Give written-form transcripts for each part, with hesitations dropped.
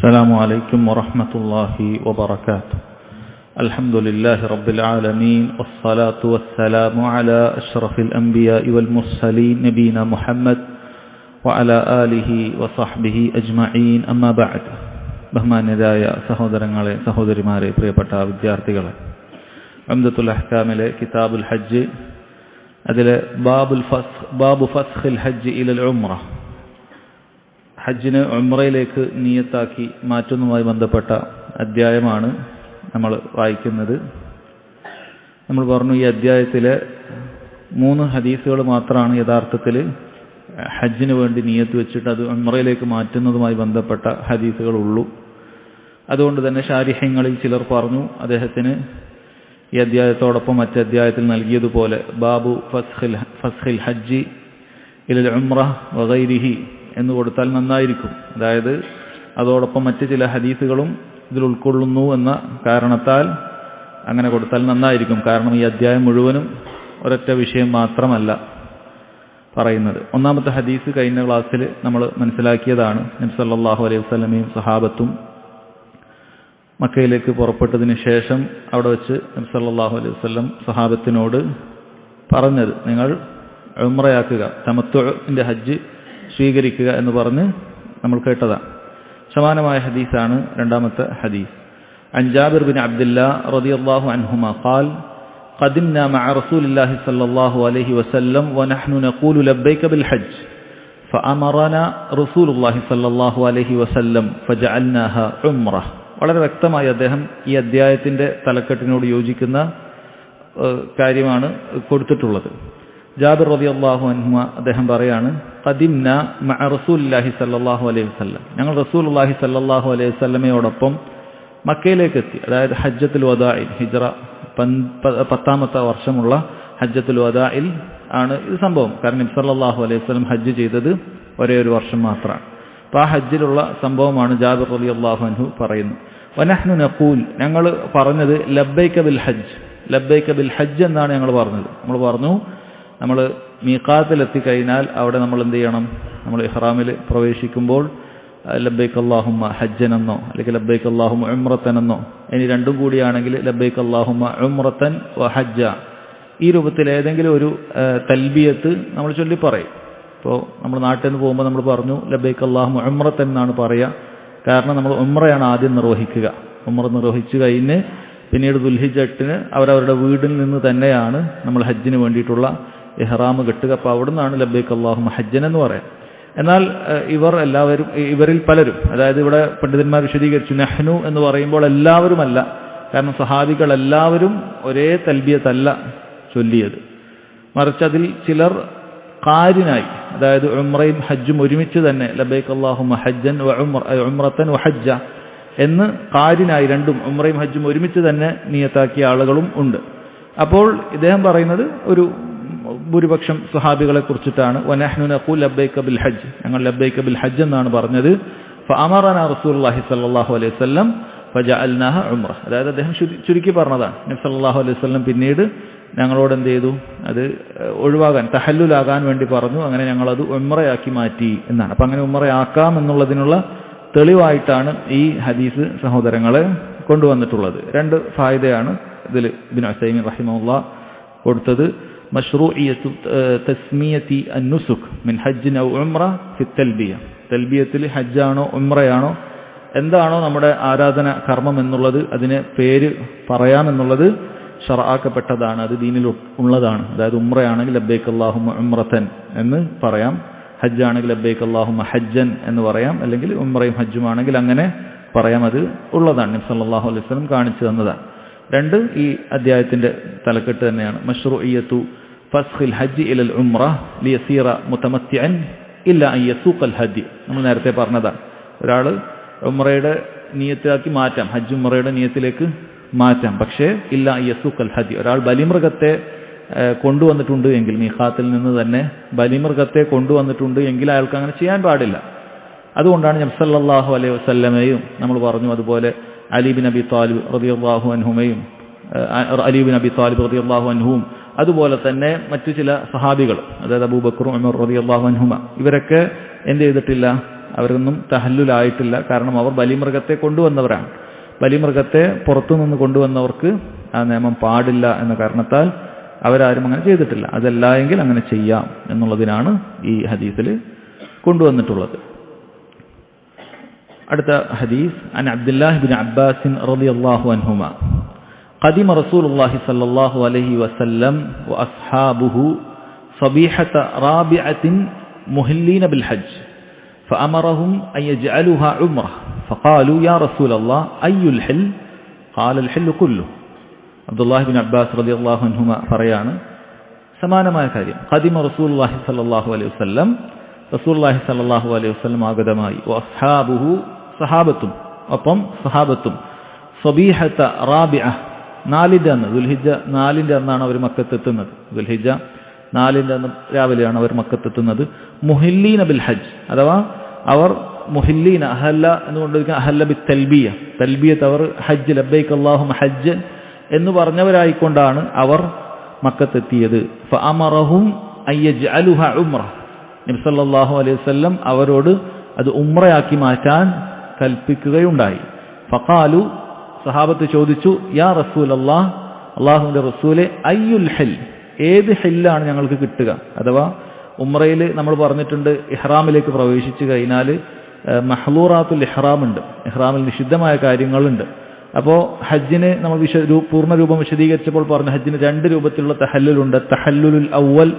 السلام عليكم ورحمة الله وبركاته. الحمد لله رب العالمين والصلاة والسلام على أشرف الأنبياء والمرسلين نبينا محمد وعلى آله وصحبه أجمعين أما بعد. ബഹുമാന്യരായ സഹോദരങ്ങളെ സഹോദരിമാരെ പ്രിയപ്പെട്ട വിദ്യാർത്ഥികളെ, ഉംദത്തുൽ അഹ്കാമിലെ കിതാബുൽ ഹജ്ജ് അതിലെ ബാബു ഫസ്ഖിൽ ഹജ്ജ് ഇലൽ ഉംറ, ഹജ്ജിന് ഉംറയിലേക്ക് നിയത്താക്കി മാറ്റുന്നതുമായി ബന്ധപ്പെട്ട അധ്യായമാണ് നമ്മൾ വായിക്കുന്നത്. നമ്മൾ പറഞ്ഞു ഈ അധ്യായത്തിലെ 3 ഹദീസുകൾ മാത്രമാണ് യഥാർത്ഥത്തിൽ ഹജ്ജിന് വേണ്ടി നിയത്ത് വെച്ചിട്ട് അത് ഉംറയിലേക്ക് മാറ്റുന്നതുമായി ബന്ധപ്പെട്ട ഹദീസുകളുള്ളൂ. അതുകൊണ്ട് തന്നെ ശാരിഹ്യങ്ങളിൽ ചിലർ പറഞ്ഞു അദ്ദേഹത്തിന് ഈ അധ്യായത്തോടൊപ്പം മറ്റ് അധ്യായത്തിൽ നൽകിയതുപോലെ ബാബു ഫസ്ഖിൽ ഹജ്ജി ഇലൽ ഉംറ വഗൈരിഹി എന്ന് കൊടുത്താൽ നന്നായിരിക്കും. അതായത് അതോടൊപ്പം മറ്റ് ചില ഹദീസുകളും ഇതിൽ ഉൾക്കൊള്ളുന്നു എന്ന കാരണത്താൽ അങ്ങനെ കൊടുത്താൽ നന്നായിരിക്കും. കാരണം ഈ അധ്യായം മുഴുവനും ഒരൊറ്റ വിഷയം മാത്രമല്ല പറയുന്നത്. ഒന്നാമത്തെ ഹദീസ് കഴിഞ്ഞ ക്ലാസ്സിൽ നമ്മൾ മനസ്സിലാക്കിയതാണ്. നബി സല്ലല്ലാഹു അലൈഹി വസല്ലമയും സഹാബത്തും മക്കയിലേക്ക് പുറപ്പെട്ടതിന് ശേഷം അവിടെ വെച്ച് നബി സല്ലല്ലാഹു അലൈഹി വസല്ലം സഹാബത്തിനോട് പറഞ്ഞത്, നിങ്ങൾ ഉംറയാക്കുക, തമത്തുഇന്റെ ഹജ്ജ് സ്വീകരിക്കുക എന്ന് പറഞ്ഞ് നമ്മൾ കേട്ടതാണ്. സമാനമായ ഹദീസാണ് രണ്ടാമത്തെ ഹദീസ്. അൻ ജാബിർ ബിൻ അബ്ദുല്ലാഹ് റളിയല്ലാഹു അൻഹുമാ ഖാൽ قدمنا مع رسول الله صلى الله عليه وسلم ونحن نقول لبيك بالحج فأمرنا رسول الله صلى الله عليه وسلم فجعلناها عمرة. വളരെ വ്യക്തമായി അദ്ദേഹം ഈ അധ്യായത്തിന്റെ തലക്കെട്ടിനോട് യോജിക്കുന്ന കാര്യമാണ് കൊടുത്തിട്ടുള്ളത്. ജാബിർ റളിയല്ലാഹു അൻഹു അദ്ദേഹം പറയാണ്, ഖദിംന മഅ റസൂലില്ലാഹി സ്വല്ലല്ലാഹു അലൈഹി വസല്ലം, ഞങ്ങൾ റസൂലുള്ളാഹി സ്വല്ലല്ലാഹു അലൈഹി വസല്ലമയോടൊപ്പം മക്കയിലേക്ക് എത്തി. അതായത് ഹജ്ജത്തുൽ വദാഇൽ, ഹിജ്റ 10ാമത്തെ വർഷമുള്ള ഹജ്ജത്തുൽ വദാഇൽ ആണ് ഇത് സംഭവം. കാരണം നബി സല്ലല്ലാഹു അലൈഹി വസല്ലം ഹജ്ജ് ചെയ്തത് ഒരേ ഒരു വർഷം മാത്രമാണ്. അപ്പോൾ ആ ഹജ്ജിലുള്ള സംഭവമാണ് ജാബിർ റളിയല്ലാഹു അൻഹു പറയുന്നത്. വനഹ്നു നഖൂൽ, ഞങ്ങൾ പറഞ്ഞത് ലബ്ബൈക ബിൽ ഹജ്ജ്, ലബ്ബൈക ബിൽ ഹജ്ജ് എന്നാണ് ഞങ്ങൾ പറഞ്ഞത്. നമ്മൾ പറഞ്ഞു, നമ്മൾ മീഖാത്തിലെത്തിക്കഴിഞ്ഞാൽ അവിടെ നമ്മൾ എന്ത് ചെയ്യണം? നമ്മൾ ഇഹ്റാമിൽ പ്രവേശിക്കുമ്പോൾ ലബ്ബൈക അല്ലാഹുമ്മ ഹജ്ജൻ എന്നോ അല്ലെങ്കിൽ ലബ്ബൈക അല്ലാഹുമ്മ ഉംറത്തൻ എന്നോ, ഇനി രണ്ടും കൂടിയാണെങ്കിൽ ലബ്ബൈക അല്ലാഹുമ്മ ഉംറത്തൻ വ ഹജ്ജ, ഈ രൂപത്തിൽ ഏതെങ്കിലും ഒരു തൽബിയത്ത് നമ്മൾ ചൊല്ലി പറയും. ഇപ്പോൾ നമ്മൾ നാട്ടിൽ നിന്ന് പോകുമ്പോൾ നമ്മൾ പറഞ്ഞു ലബ്ബൈക അല്ലാഹുമ്മ ഉംറത്തൻ എന്നാണ് പറയുക. കാരണം നമ്മൾ ഉംറയാണ് ആദ്യം നിർവഹിക്കുക. ഉംറ നിർവഹിച്ചു കഴിഞ്ഞ് പിന്നീട് ദുൽഹിജ്ജ 8 അവരവരുടെ വീടിൽ നിന്ന് തന്നെയാണ് നമ്മൾ ഹജ്ജിന് വേണ്ടിയിട്ടുള്ള ഇഹ്റാം കെട്ടുക. അപ്പോൾ അവിടെ നിന്നാണ് ലബ്ബൈക അല്ലാഹുമ്മ ഹജ്ജൻ എന്ന് പറയാം. എന്നാൽ ഇവരിൽ പലരും, അതായത് ഇവിടെ പണ്ഡിതന്മാർ വിശദീകരിച്ചു, നഹ്നു എന്ന് പറയുമ്പോൾ എല്ലാവരുമല്ല. കാരണം സഹാബികൾ എല്ലാവരും ഒരേ തൽബിയത്തല്ല ചൊല്ലിയത്, മറിച്ച് അതിൽ ചിലർ ഖാരിനായി, അതായത് ഉംറയും ഹജ്ജും ഒരുമിച്ച് തന്നെ ലബ്ബൈക അല്ലാഹുമ്മ ഹജ്ജൻ വ ഉംറത്തൻ വ ഹജ്ജ എന്ന് ഖാരിനായി രണ്ടും ഉംറയും ഹജ്ജും ഒരുമിച്ച് തന്നെ നിയത്താക്കിയ ആളുകളും ഉണ്ട്. അപ്പോൾ ഇദ്ദേഹം പറയുന്നത് ഒരു ഭൂരിപക്ഷം സ്വഹാബികളെ കുറിച്ചിട്ടാണ്. വനഹ്നു നഖൂൽ ലബ്ബൈക ബിൽ ഹജ്ജ്, ഞങ്ങൾ ലബ്ബൈക ബിൽ ഹജ്ജ് എന്നാണ് പറഞ്ഞത്. ഫഅമറനാ റസൂലുള്ളാഹി സ്വല്ലല്ലാഹു അലൈഹി വസല്ലം ഫജഅൽനാഹ ഉംറ, അതായത് അദ്ദേഹം ചുരുക്കി പറഞ്ഞതാണ്. നബി സല്ലല്ലാഹു അലൈഹി വസല്ലം പിന്നീട് ഞങ്ങളോട് എന്ത് ചെയ്തു? അത് ഒഴിവാകാൻ, തഹല്ലുലാകാൻ വേണ്ടി പറഞ്ഞു. അങ്ങനെ ഞങ്ങളത് ഉംറയാക്കി മാറ്റി എന്നാണ്. അപ്പം അങ്ങനെ ഉംറയാക്കാം എന്നുള്ളതിനുള്ള തെളിവായിട്ടാണ് ഈ ഹദീസ് സഹോദരങ്ങളെ കൊണ്ടുവന്നിട്ടുള്ളത്. 2 ഫായിദയാണ് ഇതിൽ ഇബ്നു ഉസൈമീൻ റഹിമഹുല്ലാഹ് കൊടുത്തത്. മശ്റൂഇയ്യത്തു തസ്മിയത്തി അന്നുസുക് മിൻ ഹജ്ജിൻ ഔ ഉംറ ഫി തൽബിയ, തൽബിയത്തിൽ ഹജ്ജാണോ ഉംറയാണോ എന്താണോ നമ്മുടെ ആരാധന കർമ്മം എന്നുള്ളത്, അതിനെ പേര് പറയാമെന്നുള്ളത് ശർആക്കപ്പെട്ടതാണ്, അത് ദീനിൽ ഉള്ളതാണ്. അതായത് ഉംറയാണെങ്കിൽ ലബ്ബൈക അല്ലാഹുമ്മ ഉംറത്തൻ എന്ന് പറയാം, ഹജ്ജാണെങ്കിൽ ലബ്ബൈക അല്ലാഹുമ്മ ഹജ്ജൻ എന്ന് പറയാം, അല്ലെങ്കിൽ ഉംറയും ഹജ്ജും ആണെങ്കിൽ അങ്ങനെ പറയാം. അത് ഉള്ളതാണ്, നബി സല്ലല്ലാഹു അലൈഹി വസല്ലം കാണിച്ചു തന്നതാണ്. 2 ഈ അധ്യായത്തിന്റെ തലക്കെട്ട് തന്നെയാണ്. മശ്റൂഇയ്യത്തു ഫസ്ഖിൽ ഹജ്ജ് ഇലൽ ഉംറ ലിയസീറ മുതമത്തിഅൻ ഇല്ല അൻ യസൂഖൽ ഹജ്ജ്. നമ്മൾ നേരത്തെ പറഞ്ഞതാണ്, ഒരാൾ ഉംറയുടെ നിയത്താക്കി മാറ്റാം, ഹജ്ജ് ഉംറയുടെ നിയത്തിലേക്ക് മാറ്റാം. പക്ഷേ ഇല്ല അൻ യസൂഖൽ ഹജ്ജ്, ഒരാൾ ബലിമൃഗത്തെ കൊണ്ടുവന്നിട്ടുണ്ട് എങ്കിൽ, മീഖാത്തിൽ നിന്ന് തന്നെ ബലിമൃഗത്തെ കൊണ്ടുവന്നിട്ടുണ്ട് എങ്കിൽ അയാൾക്ക് അങ്ങനെ ചെയ്യാൻ പാടില്ല. അതുകൊണ്ടാണ് നബി സല്ലല്ലാഹു അലൈഹി വസല്ലമയും നമ്മൾ പറഞ്ഞു, അതുപോലെ അലി ബിൻ അബി താലിബ് റളിയല്ലാഹു അൻഹുവും അതുപോലെ തന്നെ മറ്റു ചില സഹാബികൾ, അതായത് അബൂബക്കർ, ഉമർ റളിയല്ലാഹു അൻഹുമ, ഇവരൊക്കെ എന്ത് ചെയ്തിട്ടില്ല? അവരൊന്നും തഹല്ലുലായിട്ടില്ല. കാരണം അവർ ബലിമൃഗത്തെ കൊണ്ടുവന്നവരാണ്. ബലിമൃഗത്തെ പുറത്തുനിന്ന് കൊണ്ടുവന്നവർക്ക് ആ നിയമം പാടില്ല എന്ന കാരണത്താൽ അവരാരും അങ്ങനെ ചെയ്തിട്ടില്ല. അതല്ല എങ്കിൽ അങ്ങനെ ചെയ്യാം എന്നുള്ളതിനാണ് ഈ ഹദീസിൽ കൊണ്ടുവന്നിട്ടുള്ളത്. അടുത്ത ഹദീസ് അൻ അബ്ദുല്ലാഹി ബിൻ അബ്ബാസ് റളിയല്ലാഹു അൻഹുമാ ഖദിമ റസൂലുള്ളാഹി സ്വല്ലല്ലാഹു അലൈഹി വസല്ലം വഅസ്ഹാബുഹു صبيحة رابعة مهلين بالحج فأمرهم أن يجعلوها عمرة فقالوا يا رسول الله أي الحل قال الحل كله. അബ്ദുല്ലാഹി ബിൻ അബ്ബാസ് റളിയല്ലാഹു അൻഹുമ പറയാണ്, സമാനമായ കാര്യം ഖദിമ റസൂലുള്ളാഹി സ്വല്ലല്ലാഹു അലൈഹി വസല്ലം, റസൂലുള്ളാഹി സ്വല്ലല്ലാഹു അലൈഹി വസല്ലം ആഗതമായി, വഅസ്ഹാബുഹു സഹാബത്തും, ഒപ്പം സഹാബത്തും, സബീഹത റാബിഅ 4ന്റെ അന്ന്, ദുൽഹിജ്ജ 4ന്റെ അന്നാണ് അവർ മക്കത്തെത്തുന്നത്. ദുൽഹിജ്ജ 4ന്റെ അന്ന് രാവിലെയാണ് അവർ മക്കത്തെത്തുന്നത്. മുഹില്ലീന ബിൽ ഹജ്ജ്, അഥവാ അവർ മുഹില്ലീന അഹല്ല എന്നുകൊണ്ടിരിക്കുന്ന അഹല്ല ബി തൽബിയ, തൽബിയത്ത് അവർ ഹജ്ജ് ലബ്ബൈക അല്ലാഹുമ്മ ഹജ്ജ് എന്ന് പറഞ്ഞവരായിക്കൊണ്ടാണ് അവർ മക്കത്തെത്തിയത്. ഫഅമറഹും അൻ യജ്അലുഹ ഉംറ, നബി സല്ലല്ലാഹു അലൈഹി വസല്ലം അവരോട് അത് ഉംറയാക്കി മാറ്റാൻ കൽപ്പിക്കുകയുണ്ടായി. ഫഖാലു, സഹാബത്ത് ചോദിച്ചു, യാ റസൂലല്ലാഹ്, അല്ലാഹുവിന്റെ റസൂലെ, അയ്യുൽ ഹിൽ, ഏത് ഹില്ലാണ് ഞങ്ങൾക്ക് കിട്ടുക? അഥവാ ഉംറയിൽ നമ്മൾ പറഞ്ഞിട്ടുണ്ട്, ഇഹ്റാമിലേക്ക് പ്രവേശിച്ചു കഴിഞ്ഞാൽ മഹ്ലൂറാത്തുൽ ഇഹ്റാം ഉണ്ട്, ഇഹ്റാമിൽ നിഷിദ്ധമായ കാര്യങ്ങളുണ്ട്. അപ്പോൾ ഹജ്ജിന് നമ്മൾ പൂർണ്ണ രൂപം വിശദീകരിച്ചപ്പോൾ പറഞ്ഞു, ഹജ്ജിന് 2 രൂപത്തിലുള്ള തഹല്ലുലുണ്ട്. തഹല്ലുലുൽ അവൽ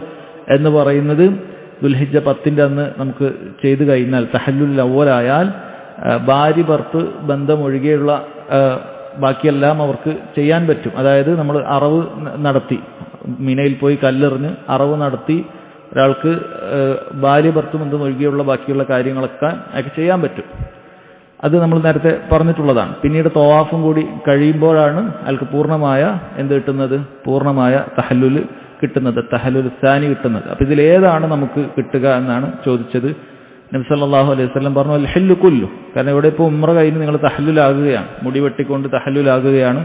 എന്ന് പറയുന്നത് ദുൽഹിജ്ജ 10ന്റെ അന്ന് നമുക്ക് ചെയ്തു കഴിഞ്ഞാൽ, തഹല്ലുലുൽ അവലായാൽ ഭാര്യ ഭർത്ത് ബന്ധം ഒഴികെയുള്ള ബാക്കിയെല്ലാം അവർക്ക് ചെയ്യാൻ പറ്റും. അതായത് നമ്മൾ അറവ് നടത്തി, മിനയിൽ പോയി കല്ലെറിഞ്ഞ് അറവ് നടത്തി ഒരാൾക്ക് ഭാര്യ ഭർത്ത് ബന്ധം ഒഴികെയുള്ള ബാക്കിയുള്ള കാര്യങ്ങളൊക്കെ അയാൾക്ക് ചെയ്യാൻ പറ്റും. അത് നമ്മൾ നേരത്തെ പറഞ്ഞിട്ടുള്ളതാണ്. പിന്നീട് തവാഫും കൂടി കഴിയുമ്പോഴാണ് അയാൾക്ക് പൂർണ്ണമായ എന്ത് കിട്ടുന്നത്, പൂർണ്ണമായ തഹല്ലുൽ കിട്ടുന്നത്, തഹല്ലുൽ സാനി കിട്ടുന്നത്. അപ്പോൾ ഇതിലേതാണ് നമുക്ക് കിട്ടുക എന്നാണ് ചോദിച്ചത്. നബി സല്ലല്ലാഹു അലൈഹി വസല്ലം പറഞ്ഞു, അൽ ഹില്ലു കുല്ലു, കാരണം ഇവിടെ ഇപ്പോൾ ഉംറ കഴിഞ്ഞ് നിങ്ങൾ തഹല്ലുലാകുകയാണ്, മുടി വെട്ടിക്കൊണ്ട് തഹല്ലുലാകുകയാണ്,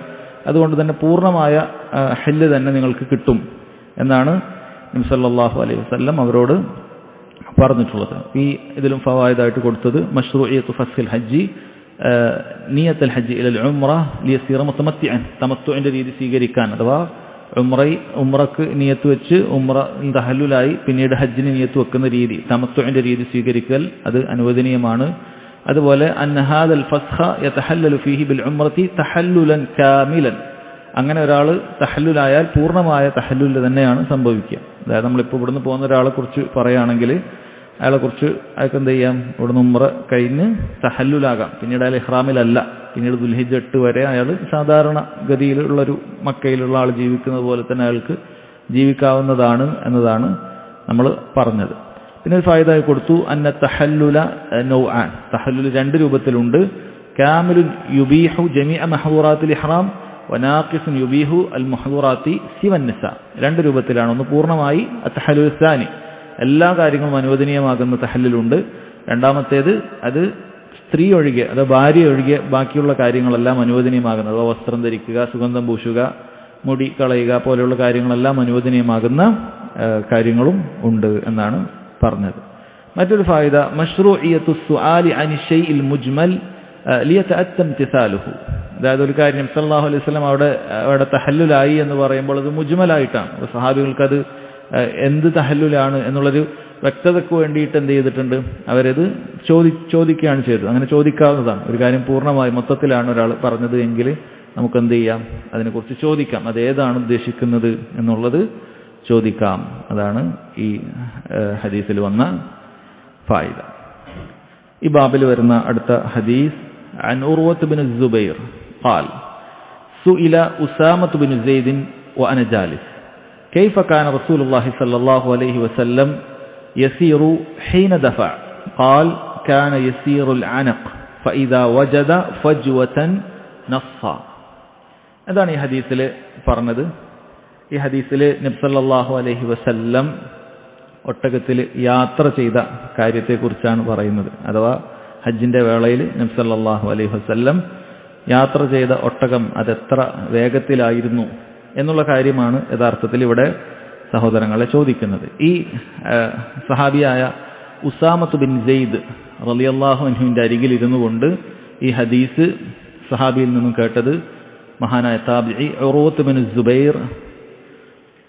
അതുകൊണ്ട് തന്നെ പൂർണ്ണമായ ഹില്ല് തന്നെ നിങ്ങൾക്ക് കിട്ടും എന്നാണ് നബി സല്ലല്ലാഹു അലൈഹി വസല്ലം അവരോട് പറഞ്ഞിട്ടുള്ളത്. ഈ ഇതിലും ഫവായിദായിട്ട് കൊടുത്തത് മശ്റൂഇയത്തു ഫസ്ഖിൽ ഹജ്ജി നിയത്തുൽ ഹജ്ജി ഇലൽ ഉംറ ലിയസീറ മുതമത്തിഅൻ, തമത്തുഇന്റെ രീതി സ്വീകരിക്കാൻ, അഥവാ ഉംറക്ക് നിയത്ത് വെച്ച് ഉംറ തഹല്ലുലായി പിന്നീട് ഹജ്ജിന് നിയത്ത് വെക്കുന്ന രീതി, തമത്തുഇന്റെ രീതി സ്വീകരിക്കൽ അത് അനുവദനീയമാണ്. അതുപോലെ അന്ന ഹാദൽ ഫസ്ഖ യതഹല്ലലു ഫീഹി ബിൽ ഉംറതി തഹല്ലുലൻ കാമിലൻ, അങ്ങനെ ഒരാൾ തഹല്ലുലായാൽ പൂർണ്ണമായ തഹല്ലുൽ തന്നെയാണ് സംഭവിക്കുക. അതായത് നമ്മളിപ്പോൾ ഇവിടുന്ന് പോകുന്ന ഒരാളെ കുറിച്ച് പറയുകയാണെങ്കിൽ അയാളെക്കുറിച്ച് അയാൾക്ക് എന്ത് ചെയ്യാം, ഇവിടുന്ന് ഉംറ കഴിഞ്ഞ് തഹല്ലുലാകാം, പിന്നീട് അയാൾ ഇഹ്റാമിലല്ല, പിന്നീട് ദുൽഹിജ്ജ 8 വരെ അയാൾ സാധാരണ ഗതിയിലുള്ളൊരു മക്കയിലുള്ള ആൾ ജീവിക്കുന്നത് പോലെ തന്നെ അയാൾക്ക് ജീവിക്കാവുന്നതാണ് എന്നതാണ് നമ്മൾ പറഞ്ഞത്. പിന്നെ ഒരു ഫായിദായി കൊടുത്തു, അന്ന തഹല്ലുല നൗആൻ, തഹല്ലുൽ 2 രൂപത്തിലുണ്ട്. കാമിലുൻ യുബീഹു ജമീഅ മഹ്ദൂറാത്തിൽ ഇഹ്റാം വനാഖിസുൻ യുബീഹു അൽ മഹ്ദൂറാത്തി സിവൻ നിസാ, 2 രൂപത്തിലാണ്. ഒന്ന് പൂർണ്ണമായി അത്തഹല്ലുൽ സാനി, എല്ലാ കാര്യങ്ങളും അനുവദനീയമാകുന്ന തഹല്ലുലുണ്ട്. രണ്ടാമത്തേത് അത് സ്ത്രീ ഒഴികെ, അത് ഭാര്യ ഒഴികെ ബാക്കിയുള്ള കാര്യങ്ങളെല്ലാം അനുവദനീയമാകുന്നത്, വസ്ത്രം ധരിക്കുക, സുഗന്ധം പൂശുക, മുടി കളയുക പോലെയുള്ള കാര്യങ്ങളെല്ലാം അനുവദനീയമാകുന്ന കാര്യങ്ങളും ഉണ്ട് എന്നാണ് പറഞ്ഞത്. മറ്റൊരു ഫായിദ മശ്റൂഇയത്തു സുആലി അനി ഷൈഇൽ മുജ്മൽ ലിയതഅത്ത ഇംതിസാലുഹു, അതായത് ഒരു കാര്യം സല്ലല്ലാഹു അലൈഹി വസല്ലം അവിടെ തഹല്ലുലായി എന്ന് പറയുമ്പോൾ അത് മുജ്മലായിട്ടാണ്. സഹാബികൾക്കത് എന്ത് തഹല്ലുലാണ് എന്നുള്ളൊരു വ്യക്തതയ്ക്ക് വേണ്ടിയിട്ട് എന്ത് ചെയ്തിട്ടുണ്ട്, അവരത് ചോദിക്കുകയാണ് ചെയ്തത്. അങ്ങനെ ചോദിക്കാവുന്നതാണ്. ഒരു കാര്യം പൂർണ്ണമായി മൊത്തത്തിലാണ് ഒരാൾ പറഞ്ഞത് എങ്കിൽ നമുക്ക് എന്ത് ചെയ്യാം, അതിനെക്കുറിച്ച് ചോദിക്കാം, അതേതാണ് ഉദ്ദേശിക്കുന്നത് എന്നുള്ളത് ചോദിക്കാം. അതാണ് ഈ ഹദീസിൽ വന്ന ഫായിദ. ഈ ബാബിൽ വരുന്ന അടുത്ത ഹദീസ് عن عروة بن الزبير قال سئل أسامة بن زيد وأنا جالس كيف كان رسول الله صلى الله عليه وسلم يسير حين دفع قال كان يسير العنق فإذا وجد فجوة نصا. എന്താണ് ഈ ഹദീസിൽ പറഞ്ഞത്? ഈ ഹദീസിൽ നബി സല്ലല്ലാഹു അലൈഹി വസല്ലം ഒട്ടകത്തിൽ യാത്ര ചെയ്ത കാര്യത്തെക്കുറിച്ചാണ് പറയുന്നത്. അഥവാ ഹജ്ജിന്റെ വേളയിൽ നബി സല്ലല്ലാഹു അലൈഹി വസല്ലം യാത്ര ചെയ്ത ഒട്ടകം അതെത്ര വേഗത്തിലായിരുന്നു എന്നുള്ള കാര്യമാണ് യഥാർത്ഥത്തിൽ ഇവിടെ സഹോദരങ്ങളെ ചോദിക്കുന്നത്. ഈ സഹാബിയായ ഉസാമത്ത് ബിൻ സെയ്ദ് റളിയല്ലാഹു അൻഹുവിന്റെ അരികിൽ ഇരുന്നു കൊണ്ട് ഈ ഹദീസ് സഹാബിയിൽ നിന്നും കേട്ടത് മഹാനായ താബിഈ ഉർവത്ത് ബിൻ സുബൈർ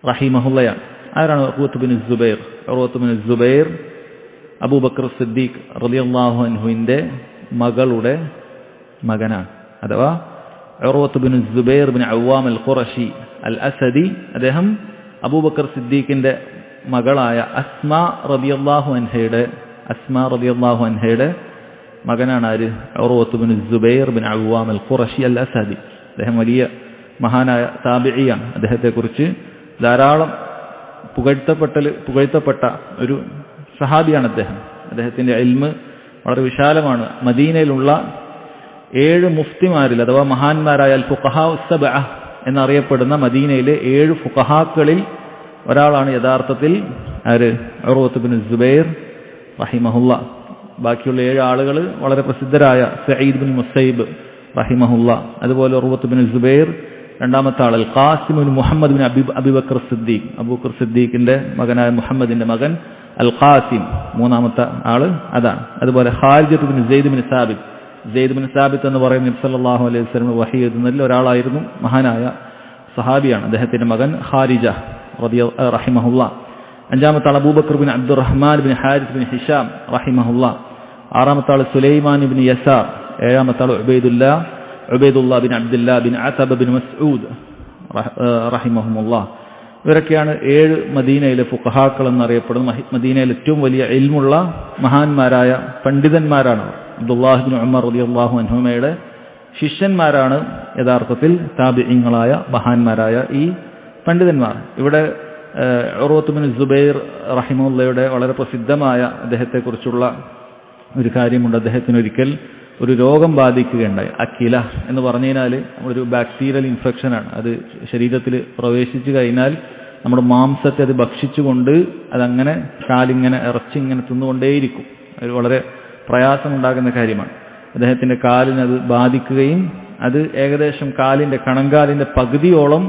റഹിമഹുള്ളയാണ്. ആരാണ് Urwah bin Zubair? Urwah bin Zubair Abu Bakr Siddiq റളിയല്ലാഹു അൻഹുവിന്റെ മകളുടെ മകനാണ്. അഥവാ Urwah bin Zubair bin Awwam al Qurashi al Asadi, അദ്ദേഹം അബൂബക്കർ സിദ്ദീഖിന്റെ മകളായ അസ്മാ റളിയല്ലാഹു അൻഹയുടെ മകനാണ് ആര്? Urwah bin Zubair bin Awwam al Qurashi al Asadi. അദ്ദേഹം വലിയ മഹാനായ താബിഈയാണ്. അദ്ദേഹത്തെക്കുറിച്ച് ധാരാളം പുകഴ്ത്തപ്പെട്ട ഒരു സഹാബിയാണ് അദ്ദേഹം. അദ്ദേഹത്തിന്റെ ഇൽമ് വളരെ വിശാലമാണ്. മദീനയിലുള്ള 7 മുഫ്തിമാരിൽ അഥവാ മഹാന്മാരായ അൽ ഫുഖഹാ സബ്അ എന്നറിയപ്പെടുന്ന മദീനയിലെ 7 ഫുഖഹാക്കളിൽ ഒരാളാണ് യഥാർത്ഥത്തിൽ ആര്? ഉർവത്ത് ബിൻ സുബൈർ റഹിമഹുള്ള. ബാക്കിയുള്ള 7 ആളുകൾ വളരെ പ്രസിദ്ധരായ സഈദ് ബിൻ മുസൈബ് റഹിമഹുള്ള, അതുപോലെ ഉർവത്ത് ബിൻ സുബൈർ, രണ്ടാമത്തെ ആൾ al Qasim bin Muhammad bin Abu Bakr Siddiq, Abu Bakr സിദ്ദീഖിന്റെ മകനായ മുഹമ്മദിന്റെ മകൻ അൽ ഖാസിം, മൂന്നാമത്തെ ആള് അതാണ്. അതുപോലെ Kharijah bin Zaid bin Thabit എന്ന് പറയുന്ന നബി സല്ലല്ലാഹു അലൈഹി വസല്ലം വഹി എഴുതുന്നതിൽ ഒരാളായിരുന്നു, മഹാനായ സഹാബിയാണ്. അദ്ദേഹത്തിന്റെ മകൻ ഖാരിജ റഹിമഹുള്ള. അഞ്ചാമത്തെ ആൾ Abu Bakr bin Abdurrahman bin Harith bin Hisham റഹിമഹുള്ള. ആറാമത്തെ ആൾ സുലൈമാൻ ബിൻ യസാർ. ഏഴാമത്തെ ആൾ Ubaidullah bin Abdullah bin Utbah bin Masud റഹിമഹുമുല്ലാ. ഇവരൊക്കെയാണ് 7 മദീനയിലെ ഫുഖഹാക്കൾ എന്നറിയപ്പെടുന്ന മദീനയിലെ ഏറ്റവും വലിയ ഇൽമുള്ള മഹാന്മാരായ പണ്ഡിതന്മാരാണ്. അബ്ദുല്ലാഹ് ബിൻ ഉമർ റളിയല്ലാഹു അൻഹുമയുടെ ശിഷ്യന്മാരാണ് യഥാർത്ഥത്തിൽ താബിഈങ്ങളായ മഹാന്മാരായ ഈ പണ്ഡിതന്മാർ. ഇവിടെ ഉർവത്ത് ബിൻ സുബൈർ റഹിമഹുള്ളയുടെ വളരെ പ്രസിദ്ധമായ അദ്ദേഹത്തെക്കുറിച്ചുള്ള ഒരു കാര്യമുണ്ട്. അദ്ദേഹത്തിനൊരിക്കൽ ഒരു രോഗം ബാധിക്കുകയുണ്ടായി. അക്കില എന്ന് പറഞ്ഞു കഴിഞ്ഞാൽ ഒരു ബാക്ടീരിയൽ ഇൻഫെക്ഷനാണ്. അത് ശരീരത്തിൽ പ്രവേശിച്ചു കഴിഞ്ഞാൽ നമ്മുടെ മാംസത്തെ അത് ഭക്ഷിച്ചുകൊണ്ട് അതങ്ങനെ കാലിങ്ങനെ ഇറച്ചിങ്ങനെ തിന്നുകൊണ്ടേയിരിക്കും. അത് വളരെ പ്രയാസമുണ്ടാകുന്ന കാര്യമാണ്. അദ്ദേഹത്തിന്റെ കാലിന് അത് ബാധിക്കുകയും അത് ഏകദേശം കണങ്കാലിന്റെ പകുതിയോളം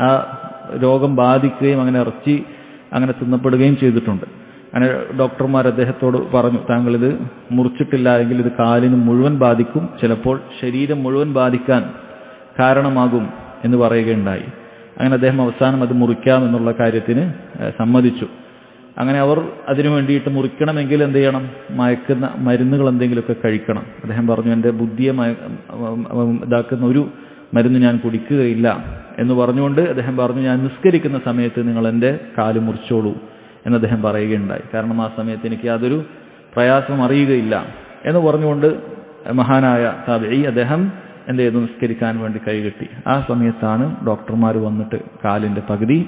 ആ രോഗം ബാധിക്കുകയും അങ്ങനെ ഇറച്ചി അങ്ങനെ തിന്നപ്പെടുകയും ചെയ്തിട്ടുണ്ട്. അങ്ങനെ ഡോക്ടർമാർ അദ്ദേഹത്തോട് പറഞ്ഞു, താങ്കൾ ഇത് മുറിച്ചിട്ടില്ല എങ്കിൽ ഇത് കാലിന് മുഴുവൻ ബാധിക്കും, ചിലപ്പോൾ ശരീരം മുഴുവൻ ബാധിക്കാൻ കാരണമാകും എന്ന് പറയുകയുണ്ടായി. അങ്ങനെ അദ്ദേഹം അവസാനം അത് മുറിക്കാമെന്നുള്ള കാര്യത്തിന് സമ്മതിച്ചു. അങ്ങനെ അവർ അതിനു വേണ്ടിയിട്ട് മുറിക്കണമെങ്കിൽ എന്ത് ചെയ്യണം? മയക്കുന്ന മരുന്നുകൾ എന്തെങ്കിലുമൊക്കെ കഴിക്കണം. അദ്ദേഹം പറഞ്ഞു, എൻ്റെ ബുദ്ധിയെ ഇതാക്കുന്ന ഒരു മരുന്ന് ഞാൻ കുടിക്കുകയില്ല എന്ന് പറഞ്ഞുകൊണ്ട് അദ്ദേഹം പറഞ്ഞു, ഞാൻ നിസ്കരിക്കുന്ന സമയത്ത് നിങ്ങൾ എൻ്റെ കാല് മുറിച്ചോളൂ എന്ന് അദ്ദേഹം പറയുകയുണ്ടായി. കാരണം ആ സമയത്ത് എനിക്ക് യാതൊരു പ്രയാസം അറിയുകയില്ല എന്ന് പറഞ്ഞുകൊണ്ട് മഹാനായ താബിഈ അദ്ദേഹം എന്ത് ചെയ്തു? നിസ്കരിക്കാൻ വേണ്ടി കൈകെട്ടി. ആ സമയത്താണ് ഡോക്ടർമാർ വന്നിട്ട് കാലിന്റെ പകുതി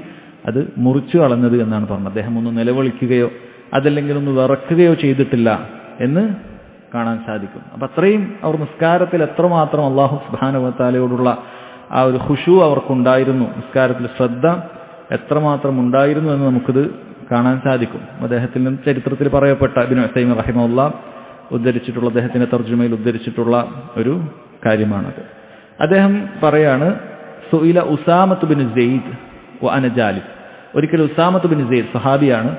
അത് മുറിച്ചു കളഞ്ഞത് എന്നാണ് പറഞ്ഞത്. അദ്ദേഹം ഒന്ന് നിലവിളിക്കുകയോ അതല്ലെങ്കിൽ ഒന്ന് വിറക്കുകയോ ചെയ്തിട്ടില്ല എന്ന് കാണാൻ സാധിക്കും. അപ്പൊ അത്രയും അവർ നിസ്കാരത്തിൽ എത്രമാത്രം അല്ലാഹു സുബ്ഹാനഹു വ തആലയോടുള്ള ആ ഒരു ഖുശൂ അവർക്കുണ്ടായിരുന്നു, നിസ്കാരത്തിൽ ശ്രദ്ധ എത്രമാത്രം ഉണ്ടായിരുന്നു എന്ന് നമുക്കിത് കാണാൻ സാധിക്കും. അദ്ദേഹത്തിൽ നിന്ന് ചരിത്രത്തിൽ പറയപ്പെട്ട ഇബ്നു ഉസൈമീൻ റഹിമഹുല്ലാ ഉദ്ധരിച്ചിട്ടുള്ള, അദ്ദേഹത്തിന്റെ തർജുമയിൽ ഉദ്ധരിച്ചിട്ടുള്ള ഒരു കാര്യമാണത്. അദ്ദേഹം പറയാണ്, സുഇല ഉസാമത്ത് ബിൻ സെയ്ദ് വ അന ജാലിസ്. ഒരിക്കൽ ഉസാമത്ത് ബിൻ സെയ്ദ് സഹാബിയാണ്,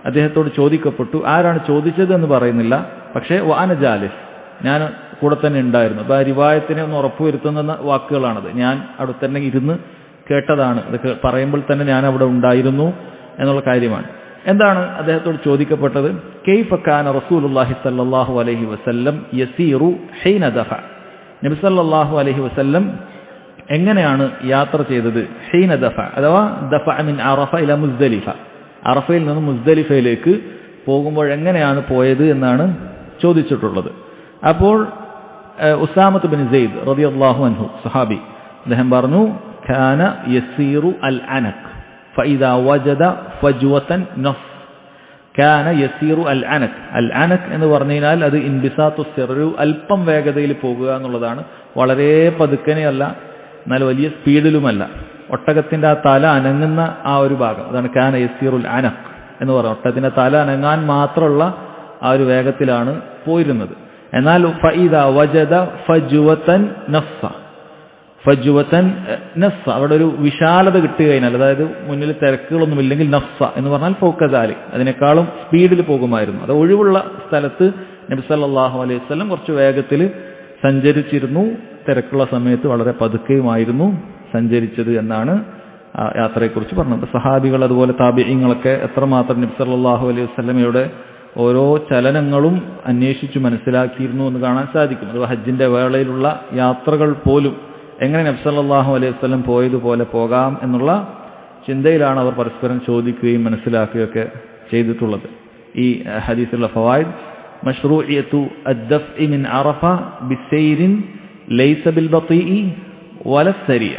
അദ്ദേഹത്തോട് ചോദിക്കപ്പെട്ടു. ആരാണ് ചോദിച്ചത് എന്ന് പറയുന്നില്ല, പക്ഷേ വ അന ജാലിസ്, ഞാൻ കൂടെ തന്നെ ഉണ്ടായിരുന്നു. അപ്പൊ ആ റിവായത്തിനെ ഒന്ന് ഉറപ്പുവരുത്തുന്ന വാക്കുകളാണത്. ഞാൻ അവിടെ തന്നെ ഇരുന്ന് കേട്ടതാണ്, അത് പറയുമ്പോൾ തന്നെ ഞാൻ അവിടെ ഉണ്ടായിരുന്നു എന്നുള്ള കാര്യമാണ്. എന്താണ് അദ്ദേഹത്തോട് ചോദിക്കപ്പെട്ടത്? കൈഫ കാന റസൂലുള്ളാഹി സ്വല്ലല്ലാഹു അലൈഹി വസല്ലം യസീറു ഹീന ദഫ. നബി സല്ലല്ലാഹു അലൈഹി വസല്ലം എങ്ങനെയാണ് യാത്ര ചെയ്തത്? ഹീന ദഫ അഥവാ ദഫ മിൻ അറഫ ഇല മുസ്ദലിഫ, അറഫയിൽ നിന്ന് മുസ്ദലിഫയിലേക്ക് പോകുമ്പോൾ എങ്ങനെയാണ് പോയത് എന്നാണ് ചോദിച്ചിട്ടുള്ളത്. അപ്പോൾ ഉസാമത്ത് ബിൻ സെയ്ദ് റളിയല്ലാഹു അൻഹു സഹാബി, അദ്ദേഹം പറഞ്ഞു, കാന യസീറു അൽ അനഖ് ഫഇദാ വജദ ഫജ്വതൻ നഫ്. കാന യസീറു അൽ അനഖ്. അൽ അനഖ് എന്ന് പറഞ്ഞു കഴിഞ്ഞാൽ അത് ഇൻബിസാത്തു സിറു, അല്പം വേഗതയിൽ പോകുക എന്നുള്ളതാണ്. വളരെ പതുക്കനെയല്ല, എന്നാൽ വലിയ സ്പീഡിലുമല്ല. ഒട്ടകത്തിന്റെ ആ തല അനങ്ങുന്ന ആ ഒരു ഭാഗം, അതാണ് കാന യസീറുൽ അനഖ് എന്ന് പറയുന്നത്. ഒട്ടകത്തിന്റെ തല അനങ്ങാൻ മാത്രമുള്ള ആ ഒരു വേഗത്തിലാണ് പോയിരുന്നത്. എന്നാൽ ഫഇദാ വജദ ഫജ്വതൻ നഫ്സ, ഫജ്വതൻ നഫ്സ, അവിടെ ഒരു വിശാലത കിട്ടി കഴിഞ്ഞാൽ, അതായത് മുന്നിൽ തിരക്കുകളൊന്നും ഇല്ലെങ്കിൽ നഫ്സ എന്ന് പറഞ്ഞാൽ ഫൗക്കദാലി, അതിനേക്കാളും സ്പീഡിൽ പോകുമായിരുന്നു. അത് ഒഴിവുള്ള സ്ഥലത്ത് നബി സല്ലല്ലാഹു അലൈഹി വസല്ലം കുറച്ച് വേഗത്തിൽ സഞ്ചരിച്ചിരുന്നു, തിരക്കുള്ള സമയത്ത് വളരെ പതുക്കെയുമായിരുന്നു സഞ്ചരിച്ചത് എന്നാണ് യാത്രയെക്കുറിച്ച് പറഞ്ഞത്. സഹാബികൾ അതുപോലെ താബിഈങ്ങളൊക്കെ എത്രമാത്രം നബി സല്ലല്ലാഹു അലൈഹി വസല്ലമയുടെ ഓരോ ചലനങ്ങളും അന്വേഷിച്ചു മനസ്സിലാക്കിയിരുന്നു എന്ന് കാണാൻ സാധിക്കും. അത് ഹജ്ജിന്റെ വേളയിലുള്ള യാത്രകൾ പോലും എങ്ങനെ നബി സല്ലല്ലാഹു അലൈഹി വസല്ലം പോയതുപോലെ പോകാം എന്നുള്ള ചിന്തയിലാണ് അവർ പരസ്പരം ചോദിക്കുകയും മനസ്സിലാക്കുകയൊക്കെ ചെയ്തിട്ടുള്ളത്. ഈ ഹദീസിലുള്ള ഫവായിദ്: മശ്റൂഇയത്തു അദ്ദഫ്ഇ മിൻ അറഫ ബിസൈരിൻ ലൈസ ബിൽ ബതീഇ വല സരിയ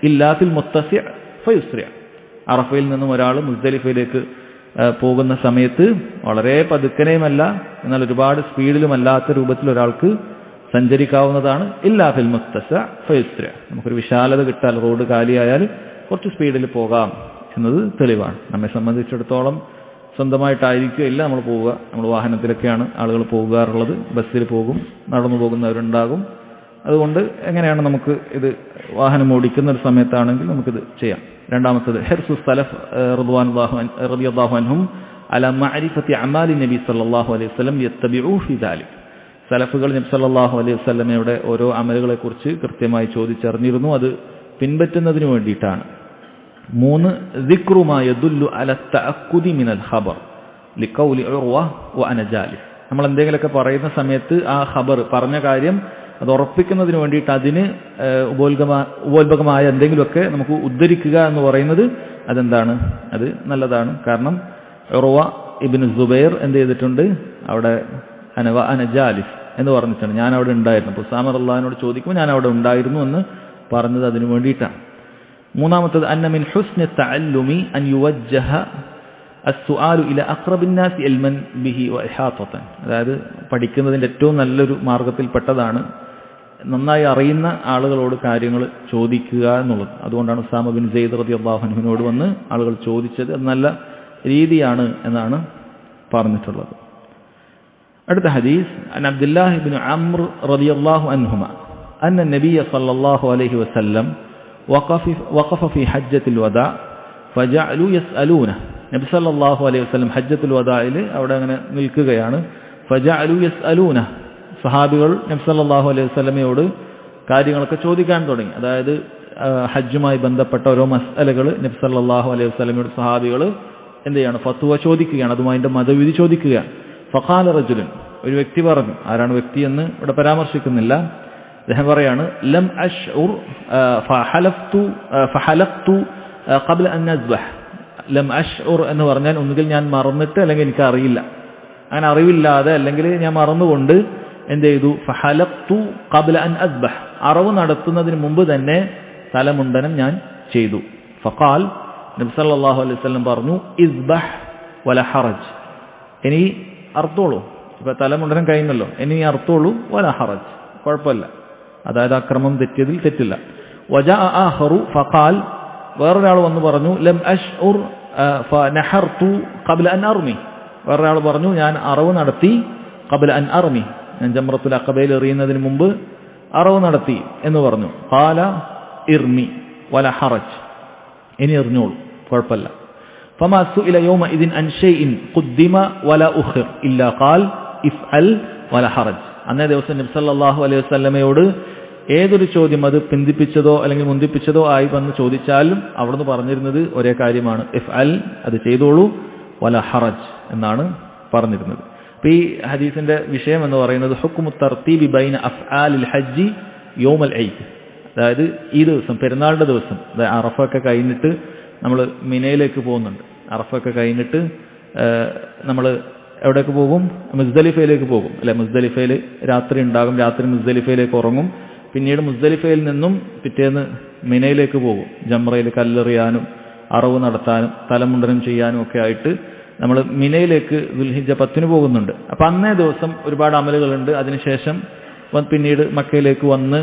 ഇല്ലാ ഫിൽ മുത്തസിഅ ഫയുസ്രിഅ. അറഫയിൽ നിന്നും ഒരാൾ മുസ്ദലിഫയിലേക്ക് പോകുന്ന സമയത്ത് വളരെ പതുക്കനെയുമല്ല എന്നാൽ ഒരുപാട് സ്പീഡിലുമല്ലാത്ത രൂപത്തിൽ ഒരാൾക്ക് സഞ്ചരിക്കാവുന്നതാണ്. ഇല്ലാ ഫിൽ മുത്തസിഅ ഫയുസ്രിഅ. നമുക്കൊരു വിശാലത കിട്ടാൽ, റോഡ് കാലിയായാൽ കുറച്ച് സ്പീഡിൽ പോകാം എന്നത് തെളിവാണ്. നമ്മെ സംബന്ധിച്ചിടത്തോളം സ്വന്തമായിട്ടായിരിക്കില്ല നമ്മൾ പോവുക. നമ്മൾ വാഹനത്തിലൊക്കെയാണ് ആളുകൾ പോകാറുള്ളത്, ബസ്സിൽ പോകും, നടന്നു പോകുന്നവരുണ്ടാകും. അതുകൊണ്ട് എങ്ങനെയാണ് നമുക്ക് ഇത് വാഹനം ഓടിക്കുന്ന ഒരു സമയത്താണെങ്കിൽ നമുക്കിത് ചെയ്യാം. രണ്ടാമത്തത് ഹിർസു സലഫ് റളിയല്ലാഹു അൻഹും അലാ മഅരിഫത്തി അമാലി നബി സല്ലല്ലാഹു അലൈഹി വസല്ലം യത്തബിഉ ഫി ദാലിക്. സലഫുകൾ നബി സല്ലല്ലാഹു അലൈഹി വസല്ലമയുടെ ഓരോ അമലുകളെക്കുറിച്ച് കൃത്യമായി ചോദിച്ചറിഞ്ഞിരുന്നു, അത് പിൻപറ്റുന്നതിന് വേണ്ടിയിട്ടാണ്. 3 ദിക്റു മാ യദുല്ലു അലാ തഅക്കുദി മിനൽ ഖബർ ലിഖൗലി ഉർവ വ അന ജാലിസ്. നമ്മൾ എന്തെങ്കിലുമൊക്കെ പറയുന്ന സമയത്ത് ആ ഖബർ, പറഞ്ഞ കാര്യം അത് ഉറപ്പിക്കുന്നതിന് വേണ്ടിയിട്ട് അതിന് ഉപോത്ഭകമായ എന്തെങ്കിലുമൊക്കെ നമുക്ക് ഉദ്ധരിക്കുക എന്ന് പറയുന്നത് അതെന്താണ്, അത് നല്ലതാണ്. കാരണം ഉർവ ഇബ്നു സുബൈർ എന്ത് ചെയ്തിട്ടുണ്ട്, അവിടെ അന ജാലിസ് എന്ന് പറഞ്ഞിട്ടുണ്ട്, ഞാൻ അവിടെ ഉണ്ടായിരുന്നു. അപ്പോൾ ഉസാമ റളിയല്ലാഹുവിനോട് ചോദിക്കുമ്പോൾ ഞാൻ അവിടെ ഉണ്ടായിരുന്നു എന്ന് പറഞ്ഞത് അതിനു വേണ്ടിയിട്ടാണ്. മൂന്നാമത്തത് അന്ന മിൻ ഹുസ്നി തഅല്ലുമി അൻ യുവജ്ജഹ അസ്സുആലു ഇല അഖ്റബിൻ നാസി ഇൽമൻ ബിഹി വ ഇഹാതതൻ. അതായത് പഠിക്കുന്നതിൻ്റെ ഏറ്റവും നല്ലൊരു മാർഗത്തിൽപ്പെട്ടതാണ് നന്നായി അറിയുന്ന ആളുകളോട് കാര്യങ്ങൾ ചോദിക്കുക എന്നുള്ളത്. അതുകൊണ്ടാണ് ഉസാമ ബിൻ സെയ്ദ് റളിയല്ലാഹു അൻഹുവിനോട് വന്ന് ആളുകൾ ചോദിച്ചത്. അത് നല്ല രീതിയാണ് എന്നാണ് പറഞ്ഞിട്ടുള്ളത്. അടുത്ത ഹദീസ് അൻ അബ്ദുല്ലാഹി ഇബ്നു അംർ റളിയല്ലാഹു അൻഹുമ അന്ന നബിയ സല്ലല്ലാഹു അലൈഹി വസല്ലം വഖഫ ഫി ഹജ്ജത്തുൽ വദാ ഫജഅലു യസ്അലൂന. നബി സല്ലല്ലാഹു അലൈഹി വസല്ലം ഹജ്ജത്തുൽ വദായിൽ അവിടെ അങ്ങനെ നിൽക്കുകയാണ്. ഫജഅലു യസ്അലൂന. സഹാബികൾ നബി സല്ലല്ലാഹു അലൈഹി വസല്ലമയോട് കാര്യങ്ങളൊക്കെ ചോദിക്കാൻ തുടങ്ങി. അതായത് ഹജ്ജുമായി ബന്ധപ്പെട്ട ഓരോ മസ്അലകൾ നബി സല്ലല്ലാഹു അലൈഹി വസല്ലമയോട് സഹാബികൾ എന്ത് ചെയ്യാണ്, ഫത്വ ചോദിക്കുകയാണ്, അതുമായി അതിന്റെ മതവിധി ചോദിക്കുകയാണ്. ഫഖാല റജുലുൻ, ഒരു വ്യക്തി പറഞ്ഞു. ആരാണ് വ്യക്തി എന്ന് ഇവിടെ പരാമർശിക്കുന്നില്ല. അദ്ദേഹം പറയാണ്, ലം അശ്ഉർ ഫഹലഖ്തു ഖബ്ല അൻ നസ്ബഹ്. ലം അശ്ഉർ എന്ന് പറഞ്ഞാൽ ഒന്നുകിൽ ഞാൻ മറന്നിട്ട് അല്ലെങ്കിൽ എനിക്ക് അറിയില്ല, അങ്ങനെ അറിവില്ലാതെ അല്ലെങ്കിൽ ഞാൻ മറന്നുകൊണ്ട് എന്ത് ചെയ്തു, ഫഹലഖ്തു ഖബ്ല അൻ അസ്ബഹ്, അറവ് നടത്തുന്നതിന് മുമ്പ് തന്നെ തലമുണ്ടനം ഞാൻ ചെയ്തു. ഫഖാൽ, നബി സല്ലല്ലാഹു അലൈഹി വസല്ലം പറഞ്ഞു, ഇസ്ബഹ് വല ഹറജ്, ഇനി അർത്തോളൂ. ഇപ്പൊ തലമുണ്ടനം കഴിഞ്ഞല്ലോ, ഇനി അർത്തോളൂ, വല ഹറജ്, കുഴപ്പമില്ല. അതായത് അക്രമം തെറ്റിയതിൽ തെറ്റില്ല. വജാഅ ആഖറു ഫഖാൽ, വേറൊരാൾ വന്ന് പറഞ്ഞു, ലം അശ്ഉർ ഫനഹർതു ഖബ്ല അൻ അർമി. വേറൊരാൾ പറഞ്ഞു, ഞാൻ അറവ് നടത്തി ഖബ്ല അൻ അർമി, ഞാൻ ജംറത്തുൽ അഖബയിൽ എറിയുന്നതിന് മുമ്പ് അറവ് നടത്തി എന്ന് പറഞ്ഞു. ഖാല ഇർമി വല ഹറജ്, ഇനി എറിഞ്ഞോളൂ, കുഴപ്പമില്ല. ഫമാ സുഇല യൗമഇദിൻ അൻ ഷൈഇൻ ഖുദ്ദിമ വല ഉഖിർ ഇല്ലാ ഖാൽ ഇഫ്അൽ വല ഹറജ്. അന്നേ ദിവസം നബി സല്ലല്ലാഹു അലൈഹി വസല്ലമയോട് ഏതൊരു ചോദ്യം അത് പിന്തിപ്പിച്ചതോ അല്ലെങ്കിൽ മുന്തിപ്പിച്ചതോ ആയി വന്ന് ചോദിച്ചാലും അവിടുന്ന് പറഞ്ഞിരുന്നത് ഒരേ കാര്യമാണ്, ഇഫ്അൽ, അത് ചെയ്തോളൂ, വല ഹറജ് എന്നാണ് പറഞ്ഞിരുന്നത്. അപ്പോൾ ഈ ഹദീസിന്റെ വിഷയം എന്ന് പറയുന്നത് ഹുക്മു തർത്തീബി ബൈന അഫ്ആലിൽ ഹജ്ജി യൗമൽ ഈദ്. അതായത് ഈ ദിവസം, പെരുന്നാളിന്റെ ദിവസം, അതായത് അറഫൊക്കെ കഴിഞ്ഞിട്ട് നമ്മൾ മിനയിലേക്ക് പോകുന്നുണ്ട്. അറഫൊക്കെ കഴിഞ്ഞിട്ട് നമ്മൾ എവിടേക്ക് പോകും, മുസ്ദലിഫയിലേക്ക് പോകും അല്ലെ. മുസ്ദലിഫയിൽ രാത്രി ഉണ്ടാകും, രാത്രി മുസ്ദലിഫയിലേക്ക് ഉറങ്ങും. പിന്നീട് മുസ്ദലിഫയിൽ നിന്നും പിറ്റേന്ന് മിനയിലേക്ക് പോകും, ജംറയിൽ കല്ലെറിയാനും അറവ് നടത്താനും തലമുണ്ടനം ചെയ്യാനും ഒക്കെ ആയിട്ട് നമ്മൾ മിനയിലേക്ക് ദുൽഹിജ്ജ 10 പോകുന്നുണ്ട്. അപ്പം അന്നേ ദിവസം ഒരുപാട് അമലുകളുണ്ട്. അതിനുശേഷം പിന്നീട് മക്കയിലേക്ക് വന്ന്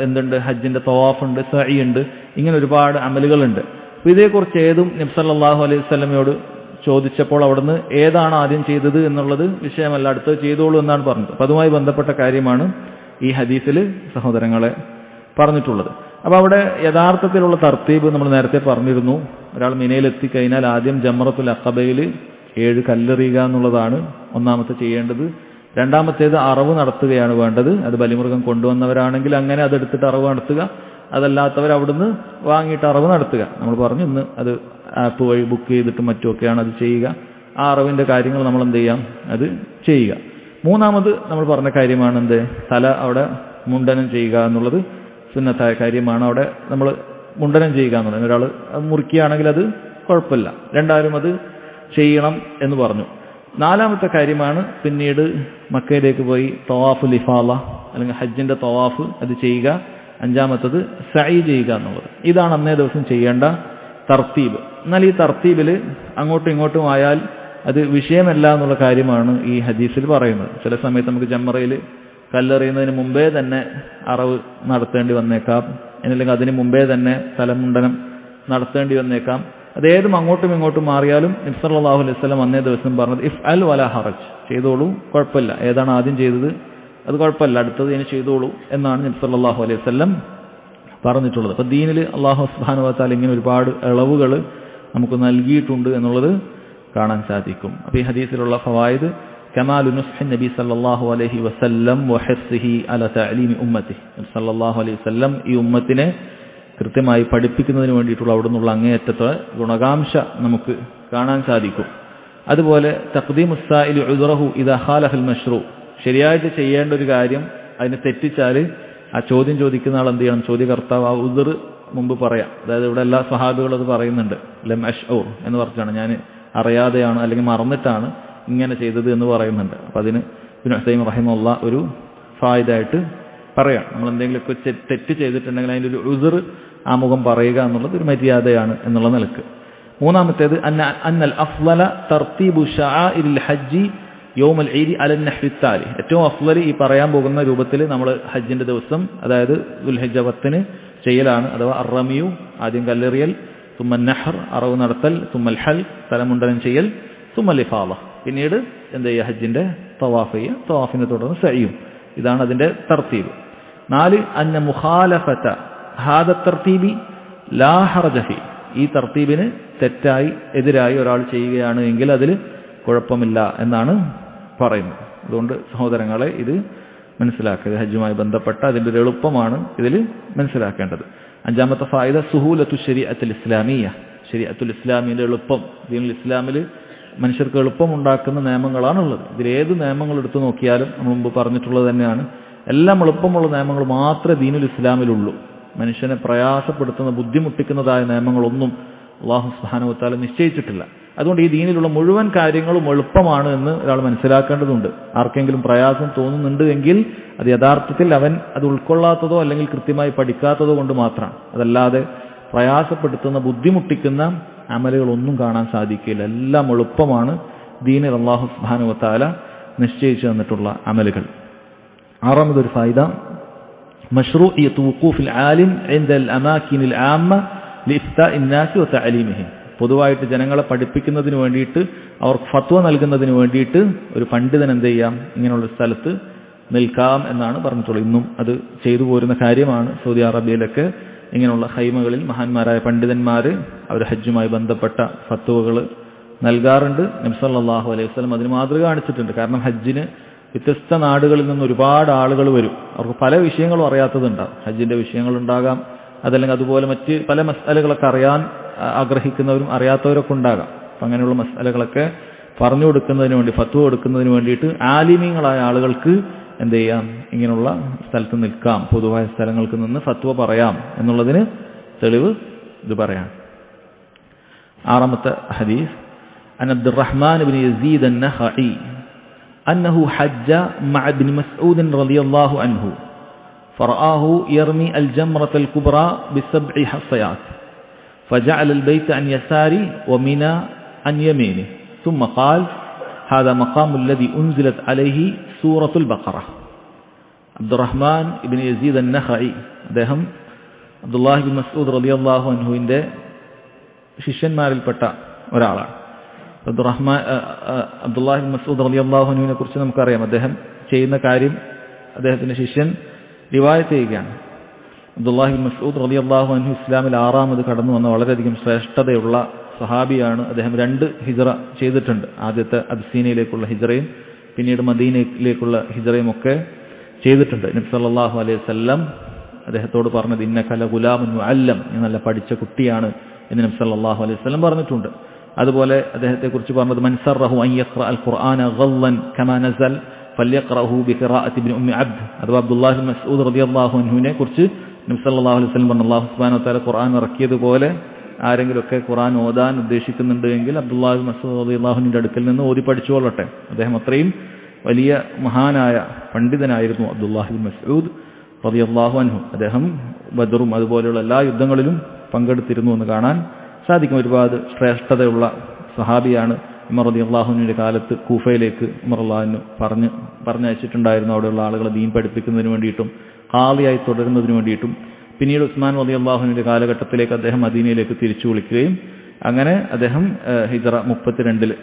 എന്തുണ്ട്, ഹജ്ജിന്റെ തവാഫുണ്ട്, സഈ ഉണ്ട്, ഇങ്ങനെ ഒരുപാട് അമലുകളുണ്ട്. അപ്പോൾ ഇതേക്കുറിച്ച് ഏതും നബി സല്ലല്ലാഹു അലൈഹി വസല്ലമയോട് ചോദിച്ചപ്പോൾ അവിടുന്ന് ഏതാണ് ആദ്യം ചെയ്തത് എന്നുള്ളത് വിഷയമല്ല, അടുത്തത് ചെയ്തോളൂ എന്നാണ് പറഞ്ഞത്. അപ്പം അതുമായി ബന്ധപ്പെട്ട കാര്യമാണ് ഈ ഹദീസിൽ സഹോദരങ്ങളെ പറഞ്ഞിട്ടുള്ളത്. അപ്പോൾ അവിടെ യഥാർത്ഥത്തിലുള്ള തർത്തീബ് നമ്മൾ നേരത്തെ പറഞ്ഞിരുന്നു. ഒരാൾ മിനയിലെത്തിക്കഴിഞ്ഞാൽ ആദ്യം ജംറത്തുൽ അഖബയിൽ 7 കല്ലെറിയുക എന്നുള്ളതാണ് ഒന്നാമത്തെ ചെയ്യേണ്ടത്. രണ്ടാമത്തേത് അറവ് നടത്തുകയാണ് വേണ്ടത്. അത് ബലിമൃഗം കൊണ്ടുവന്നവരാണെങ്കിൽ അങ്ങനെ അതെടുത്തിട്ട് അറവ് നടത്തുക, അതല്ലാത്തവർ അവിടുന്ന് വാങ്ങിയിട്ട് അറവ് നടത്തുക. നമ്മൾ പറഞ്ഞു ഇന്ന് അത് ആപ്പ് വഴി ബുക്ക് ചെയ്തിട്ട് മറ്റുമൊക്കെയാണ് അത് ചെയ്യുക. ആ അറവിൻ്റെ കാര്യങ്ങൾ നമ്മൾ എന്ത് ചെയ്യാം, അത് ചെയ്യുക. മൂന്നാമത് നമ്മൾ പറഞ്ഞ കാര്യമാണ് എന്ത്, തല അവിടെ മുണ്ടനം ചെയ്യുക എന്നുള്ളത് സുന്നത്തായ കാര്യമാണ്. അവിടെ നമ്മൾ മുണ്ടനം ചെയ്യുക എന്നുള്ളത്, ഒരാൾ മുറിക്കുകയാണെങ്കിൽ അത് കുഴപ്പമില്ല, രണ്ടാരും അത് ചെയ്യണം എന്ന് പറഞ്ഞു. നാലാമത്തെ കാര്യമാണ് പിന്നീട് മക്കയിലേക്ക് പോയി തവാഫുൽ ഇഫാള അല്ലെങ്കിൽ ഹജ്ജിന്റെ തവാഫ് അത് ചെയ്യുക. അഞ്ചാമത്തത് സഈ ചെയ്യുക എന്നുള്ളത്. ഇതാണ് അന്നേ ദിവസം ചെയ്യേണ്ട തർത്തീബ്. എന്നാൽ ഈ തർത്തീബിൽ അങ്ങോട്ടും ഇങ്ങോട്ടും ആയാൽ അത് വിഷയമല്ല എന്നുള്ള കാര്യമാണ് ഈ ഹദീസിൽ പറയുന്നത്. ചില സമയത്ത് നമുക്ക് ജംറയിൽ കല്ലെറിയുന്നതിന് മുമ്പേ തന്നെ അറവ് നടത്തേണ്ടി വന്നേക്കാം, അല്ലെങ്കിൽ അതിന് മുമ്പേ തന്നെ തലമുണ്ടനം നടത്തേണ്ടി വന്നേക്കാം. അതേതും അങ്ങോട്ടും ഇങ്ങോട്ടും മാറിയാലും നബി സല്ലല്ലാഹു അലൈഹി വസല്ലം അന്നേ ദിവസം പറഞ്ഞത് ഇഫ്അൽ വലാ ഹറജ്, ചെയ്തോളൂ, കുഴപ്പമില്ല. ഏതാണ് ആദ്യം ചെയ്തത് അത് കുഴപ്പമില്ല, അടുത്തത് ഇനി ചെയ്തോളൂ എന്നാണ് നബി സല്ലല്ലാഹു അലൈഹി വസല്ലം പറഞ്ഞിട്ടുള്ളത്. അപ്പോൾ ദീനിൽ അല്ലാഹു സുബ്ഹാനഹു വ തആല ഇങ്ങനെ ഒരുപാട് ഇളവുകൾ നമുക്ക് നൽകിയിട്ടുണ്ട് എന്നുള്ളത് കാണാൻ സാധിക്കും. അപ്പോൾ ഈ ഹദീസിലുള്ള ഫവായിദ് കമാലു നുസ്ഹി നബി സല്ലല്ലാഹു അലൈഹി വസല്ലം വഹിഫ്സിഹി അലാ തഅലീമി ഉമ്മത്തി. നബി സല്ലല്ലാഹു അലൈഹി വസല്ലം ഈ ഉമ്മത്തിനെ കൃത്യമായി പഠിപ്പിക്കുന്നതിന് വേണ്ടിയിട്ടുള്ള അവിടെ നിന്നുള്ള അങ്ങേയറ്റത്തെ ഗുണകാംക്ഷ നമുക്ക് കാണാൻ സാധിക്കും. അതുപോലെ തഖ്ദീമുസ് സായിലി ഉദ്റഹു ഇദാ ഖാലഫൽ മശ്റൂ, ശരിയായിട്ട് ചെയ്യേണ്ട ഒരു കാര്യം അതിനെ തെറ്റിച്ചാൽ ആ ചോദ്യം ചോദിക്കുന്ന ആൾ എന്ത് ചെയ്യണം, ചോദ്യകർത്താവ് ആ ഉദ്ർ മുമ്പ് പറയാം. അതായത് ഇവിടെ എല്ലാ സ്വഹാബികളും അത് പറയുന്നുണ്ട്. ലം അഷ്ഊർ എന്ന് പറഞ്ഞാണ്, ഞാൻ അറിയാതെയാണ് അല്ലെങ്കിൽ മറന്നിട്ടാണ് ഇങ്ങനെ ചെയ്തത് എന്ന് പറയുന്നുണ്ട്. അപ്പം അതിന് ഇബ്നു ഉസൈമീൻ റഹിമഹുല്ലാഹ് ഒരു ഫായിദായിട്ട് പറയാം. നമ്മൾ എന്തെങ്കിലുമൊക്കെ തെറ്റ് ചെയ്തിട്ടുണ്ടെങ്കിൽ അതിൻ്റെ ഒരു ഉസ്ർ ആമുഖം പറയുക എന്നുള്ളത് ഒരു മര്യാദയാണ് എന്നുള്ള നിലക്ക്. മൂന്നാമത്തേത് അന്നൽ അഫ്ളല തർത്തീബു ശആഇരിൽ ഹജ്ജി യൗമൽ ഈദി അലൻ നഹ്വി താലി. ഏറ്റവും അഫ്ളൽ ഈ പറയാൻ പോകുന്ന രൂപത്തിൽ നമ്മൾ ഹജ്ജിന്റെ ദിവസം, അതായത് ദുൽഹിജ്ജ 10 ചെയ്യലാണ്. അഥവാ അർറമിയു, ആദ്യം കല്ലെറിയൽ, തുമ്മൽ നഹർ അറവ് നടത്തൽ, തുമ്മൽ ഹൽ തലമുണ്ടനം ചെയ്യൽ, തുമ്മൽ ഇഫാള, പിന്നീട് എന്ത് ചെയ്യുക, ഹജ്ജിന്റെ തവാഫ് ചെയ്യുക, തവാഫിനെ തുടർന്ന് സഅയും. ഇതാണ് അതിന്റെ തർത്തീബ്. 4 അന്ന മുഖാലഫത ഹാദ തർത്തീബി ലാ ഹറജ ഫീ. ഈ തർത്തീബിന് തെറ്റായി എതിരായി ഒരാൾ ചെയ്യുകയാണ് എങ്കിൽ അതിൽ കുഴപ്പമില്ല എന്നാണ് പറയുന്നത്. അതുകൊണ്ട് സഹോദരങ്ങളെ ഇത് മനസ്സിലാക്കുക. ഹജ്ജുമായി ബന്ധപ്പെട്ട അതിൻ്റെ ഒരു എളുപ്പമാണ് ഇതിൽ മനസ്സിലാക്കേണ്ടത്. അഞ്ചാമത്തെ ഫായിദ സുഹൂലത്തു ശരീഅത്തുൽ ഇസ്ലാമിയ്യ. ശരീഅത്തുൽ ഇസ്ലാമിയുടെ എളുപ്പം. ദീനുൽ ഇസ്ലാമിൽ മനുഷ്യർക്ക് എളുപ്പമുണ്ടാക്കുന്ന നിയമങ്ങളാണുള്ളത്. ഇതിലേത് നിയമങ്ങൾ എടുത്തു നോക്കിയാലും നമ്മൾ മുമ്പ് പറഞ്ഞിട്ടുള്ളത് തന്നെയാണ്, എല്ലാം എളുപ്പമുള്ള നിയമങ്ങൾ മാത്രമേ ദീനുൽ ഇസ്ലാമിലുള്ളൂ. മനുഷ്യനെ പ്രയാസപ്പെടുത്തുന്ന ബുദ്ധിമുട്ടിക്കുന്നതായ നിയമങ്ങളൊന്നും അല്ലാഹു സുബ്ഹാനഹു വ തആല നിശ്ചയിച്ചിട്ടില്ല. അതുകൊണ്ട് ഈ ദീനിലുള്ള മുഴുവൻ കാര്യങ്ങളും എളുപ്പമാണ് എന്ന് ഒരാൾ മനസ്സിലാക്കേണ്ടതുണ്ട്. ആർക്കെങ്കിലും പ്രയാസം തോന്നുന്നുണ്ട് എങ്കിൽ അത് യഥാർത്ഥത്തിൽ അവൻ അത് ഉൾക്കൊള്ളാത്തതോ അല്ലെങ്കിൽ കൃത്യമായി പഠിക്കാത്തതോ കൊണ്ട് മാത്രമാണ്. അതല്ലാതെ പ്രയാസപ്പെടുത്തുന്ന ബുദ്ധിമുട്ടിക്കുന്ന അമലുകളൊന്നും കാണാൻ സാധിക്കില്ല. എല്ലാം എളുപ്പമാണ് ദീനിൽ അല്ലാഹു സുബ്ഹാനഹു വ തആല നിശ്ചയിച്ചു തന്നിട്ടുള്ള അമലുകൾ. ആറാമതൊരു ഫായിദ മശ്റൂഇയ്യത്തു വുഖൂഫിൽ ആലിം ഇൻദൽ അമാകിനിൽ ആമ്മ ലിഇഫ്താഇൻ നാസി വതഅലീമിഹിം. പൊതുവായിട്ട് ജനങ്ങളെ പഠിപ്പിക്കുന്നതിന് വേണ്ടിയിട്ട്, അവർക്ക് ഫത്വ നൽകുന്നതിന് വേണ്ടിയിട്ട് ഒരു പണ്ഡിതൻ എന്ത് ചെയ്യാം, ഇങ്ങനെയുള്ള സ്ഥലത്ത് നിൽക്കാം എന്നാണ് പറഞ്ഞിട്ടുള്ളത്. ഇന്നും അത് ചെയ്തു പോരുന്ന കാര്യമാണ്. സൗദി അറേബ്യയിലൊക്കെ ഇങ്ങനെയുള്ള ഹൈമകളിൽ മഹാന്മാരായ പണ്ഡിതന്മാർ അവർ ഹജ്ജുമായി ബന്ധപ്പെട്ട ഫത്വകൾ നൽകാറുണ്ട്. നബി സല്ലല്ലാഹു അലൈഹി വസല്ലം അതിന് മാതൃക കാണിച്ചിട്ടുണ്ട്. കാരണം ഹജ്ജിന് വ്യത്യസ്ത നാടുകളിൽ നിന്ന് ഒരുപാട് ആളുകൾ വരും. അവർക്ക് പല വിഷയങ്ങളും അറിയാത്തതുണ്ടാകും. ഹജ്ജിന്റെ വിഷയങ്ങളുണ്ടാകാം, അതല്ലെങ്കിൽ അതുപോലെ മറ്റ് പല മസ്അലകളൊക്കെ അറിയാൻ ആഗ്രഹിക്കുന്നവരും അറിയാത്തവരൊക്കെ ഉണ്ടാകാം. അപ്പം അങ്ങനെയുള്ള മസ്അലകളൊക്കെ പറഞ്ഞു കൊടുക്കുന്നതിന് വേണ്ടി, ഫത്വ കൊടുക്കുന്നതിന് വേണ്ടിയിട്ട് ആലിമീങ്ങളായ ആളുകൾക്ക് എന്ത് ചെയ്യാം, ഇങ്ങനെയുള്ള സ്ഥലത്ത് നിൽക്കാം, പൊതുവായ സ്ഥലങ്ങൾക്ക് നിന്ന് ഫത്വ പറയാം എന്നുള്ളതിന് തെളിവ് ഇത് പറയാം. ആറാമത്തെ ഹദീസ് അൻ അബ്ദുറഹ്മാൻ ഇബ്നു യസീദ് അൻ-നഖഈ أنه حج مع ابن مسعود رضي الله عنه فرآه يرمي الجمرة الكبرى ب7 حصيات فجعل البيت عن يساره ومنى عن يمينه ثم قال هذا مقام الذي أنزلت عليه سورة البقرة. عبد الرحمن بن يزيد النخعي അദ്ദേഹം അബ്ദുല്ലാഹി ബിൻ മസ്ഊദ് റളിയല്ലാഹു അൻഹുവിന്റെ ശിഷ്യന്മാരിൽപ്പെട്ട ഒരാളാണ്. അബ്ദുല്ലാഹി ബിൻ മസ്ഊദ് റളിയല്ലാഹു അൻഹുവിനെ കുറിച്ച് നമുക്കറിയാം. അദ്ദേഹം ചെയ്യുന്ന കാര്യം അദ്ദേഹത്തിന്റെ ശിഷ്യൻ റിവായത്ത് ചെയ്യുകയാണ്. അബ്ദുല്ലാഹി ബിൻ മസ്ഊദ് റളിയല്ലാഹു അൻഹു ഇസ്ലാമിൽ 6ാമത് കടന്നു വന്ന വളരെയധികം ശ്രേഷ്ഠതയുള്ള സഹാബിയാണ്. അദ്ദേഹം 2 ഹിജ്റ ചെയ്തിട്ടുണ്ട്. ആദ്യത്തെ അബ്സീനയിലേക്കുള്ള ഹിജ്റയും പിന്നീട് മദീനയിലേക്കുള്ള ഹിജ്റയും ഒക്കെ ചെയ്തിട്ടുണ്ട്. നബി സല്ലല്ലാഹു അലൈഹി വസല്ലം അദ്ദേഹത്തോട് പറഞ്ഞത് ഇന്നക ലഗുലാമുൻ മുഅല്ലം, നീ നല്ല പഠിച്ച കുട്ടിയാണ് എന്ന് നബി സല്ലല്ലാഹു അലൈഹി വസല്ലം പറഞ്ഞിട്ടുണ്ട്. അതുപോലെ അദ്ദേഹത്തെക്കുറിച്ച് പറഞ്ഞത് മൻ സറഹു അൻ യഖ്റഅ അൽ ഖുർആന ഗല്ലൻ കമാ നസൽ ഫല്യഖ്റഅഹു ബിഖിറാഅത്തി ഇബ്നു ഉമ്മി അബ്ദ്. അഥവാ അബ്ദുല്ലാഹി ബിൻ മസ്ഊദ് റളിയല്ലാഹു അൻഹുവിനെ കുറിച്ച് നബി സല്ലല്ലാഹു അലൈഹി വസല്ലം പറഞ്ഞു, അല്ലാഹു സുബ്ഹാനഹു വ തആല ഖുർആൻ ഇറക്കിയതുപോലെ ആരെങ്കിലുമൊക്കെ ഖുർആൻ ഓതാൻ ഉദ്ദേശിക്കുന്നുണ്ട് എങ്കിൽ അബ്ദുല്ലാഹി ബിൻ മസ്ഊദ് റളിയല്ലാഹു അൻഹുവിന്റെ അടുക്കൽ നിന്ന് ഓതി പഠിച്ചുകൊള്ളട്ടെ. അദ്ദേഹം അത്രയും വലിയ മഹാനായ പണ്ഡിതനായിരുന്നു അബ്ദുല്ലാഹി ബിൻ മസ്ഊദ് റളിയല്ലാഹു അൻഹു. അദ്ദേഹം ബദറും അതുപോലെയുള്ള എല്ലാ യുദ്ധങ്ങളിലും പങ്കെടുത്തിരുന്നു എന്ന് കാണാൻ സാധിക്കും. ഒരുപാട് ശ്രേഷ്ഠതയുള്ള സഹാബിയാണ്. ഉമർ റളിയല്ലാഹു അൻഹുവിന്റെ കാലത്ത് കൂഫയിലേക്ക് ഉമർ റളിയല്ലാഹു അൻഹു പറഞ്ഞയച്ചിട്ടുണ്ടായിരുന്നു. അവിടെയുള്ള ആളുകളെ ദീൻ പഠിപ്പിക്കുന്നതിന് വേണ്ടിയിട്ടും ഖാളിയായി തുടരുന്നതിന് വേണ്ടിയിട്ടും. പിന്നീട് ഉസ്മാൻ റളിയല്ലാഹു അൻഹുവിന്റെ കാലഘട്ടത്തിലേക്ക് അദ്ദേഹം മദീനയിലേക്ക് തിരിച്ചു വിളിക്കുകയും അങ്ങനെ അദ്ദേഹം ഹിജ്റ 32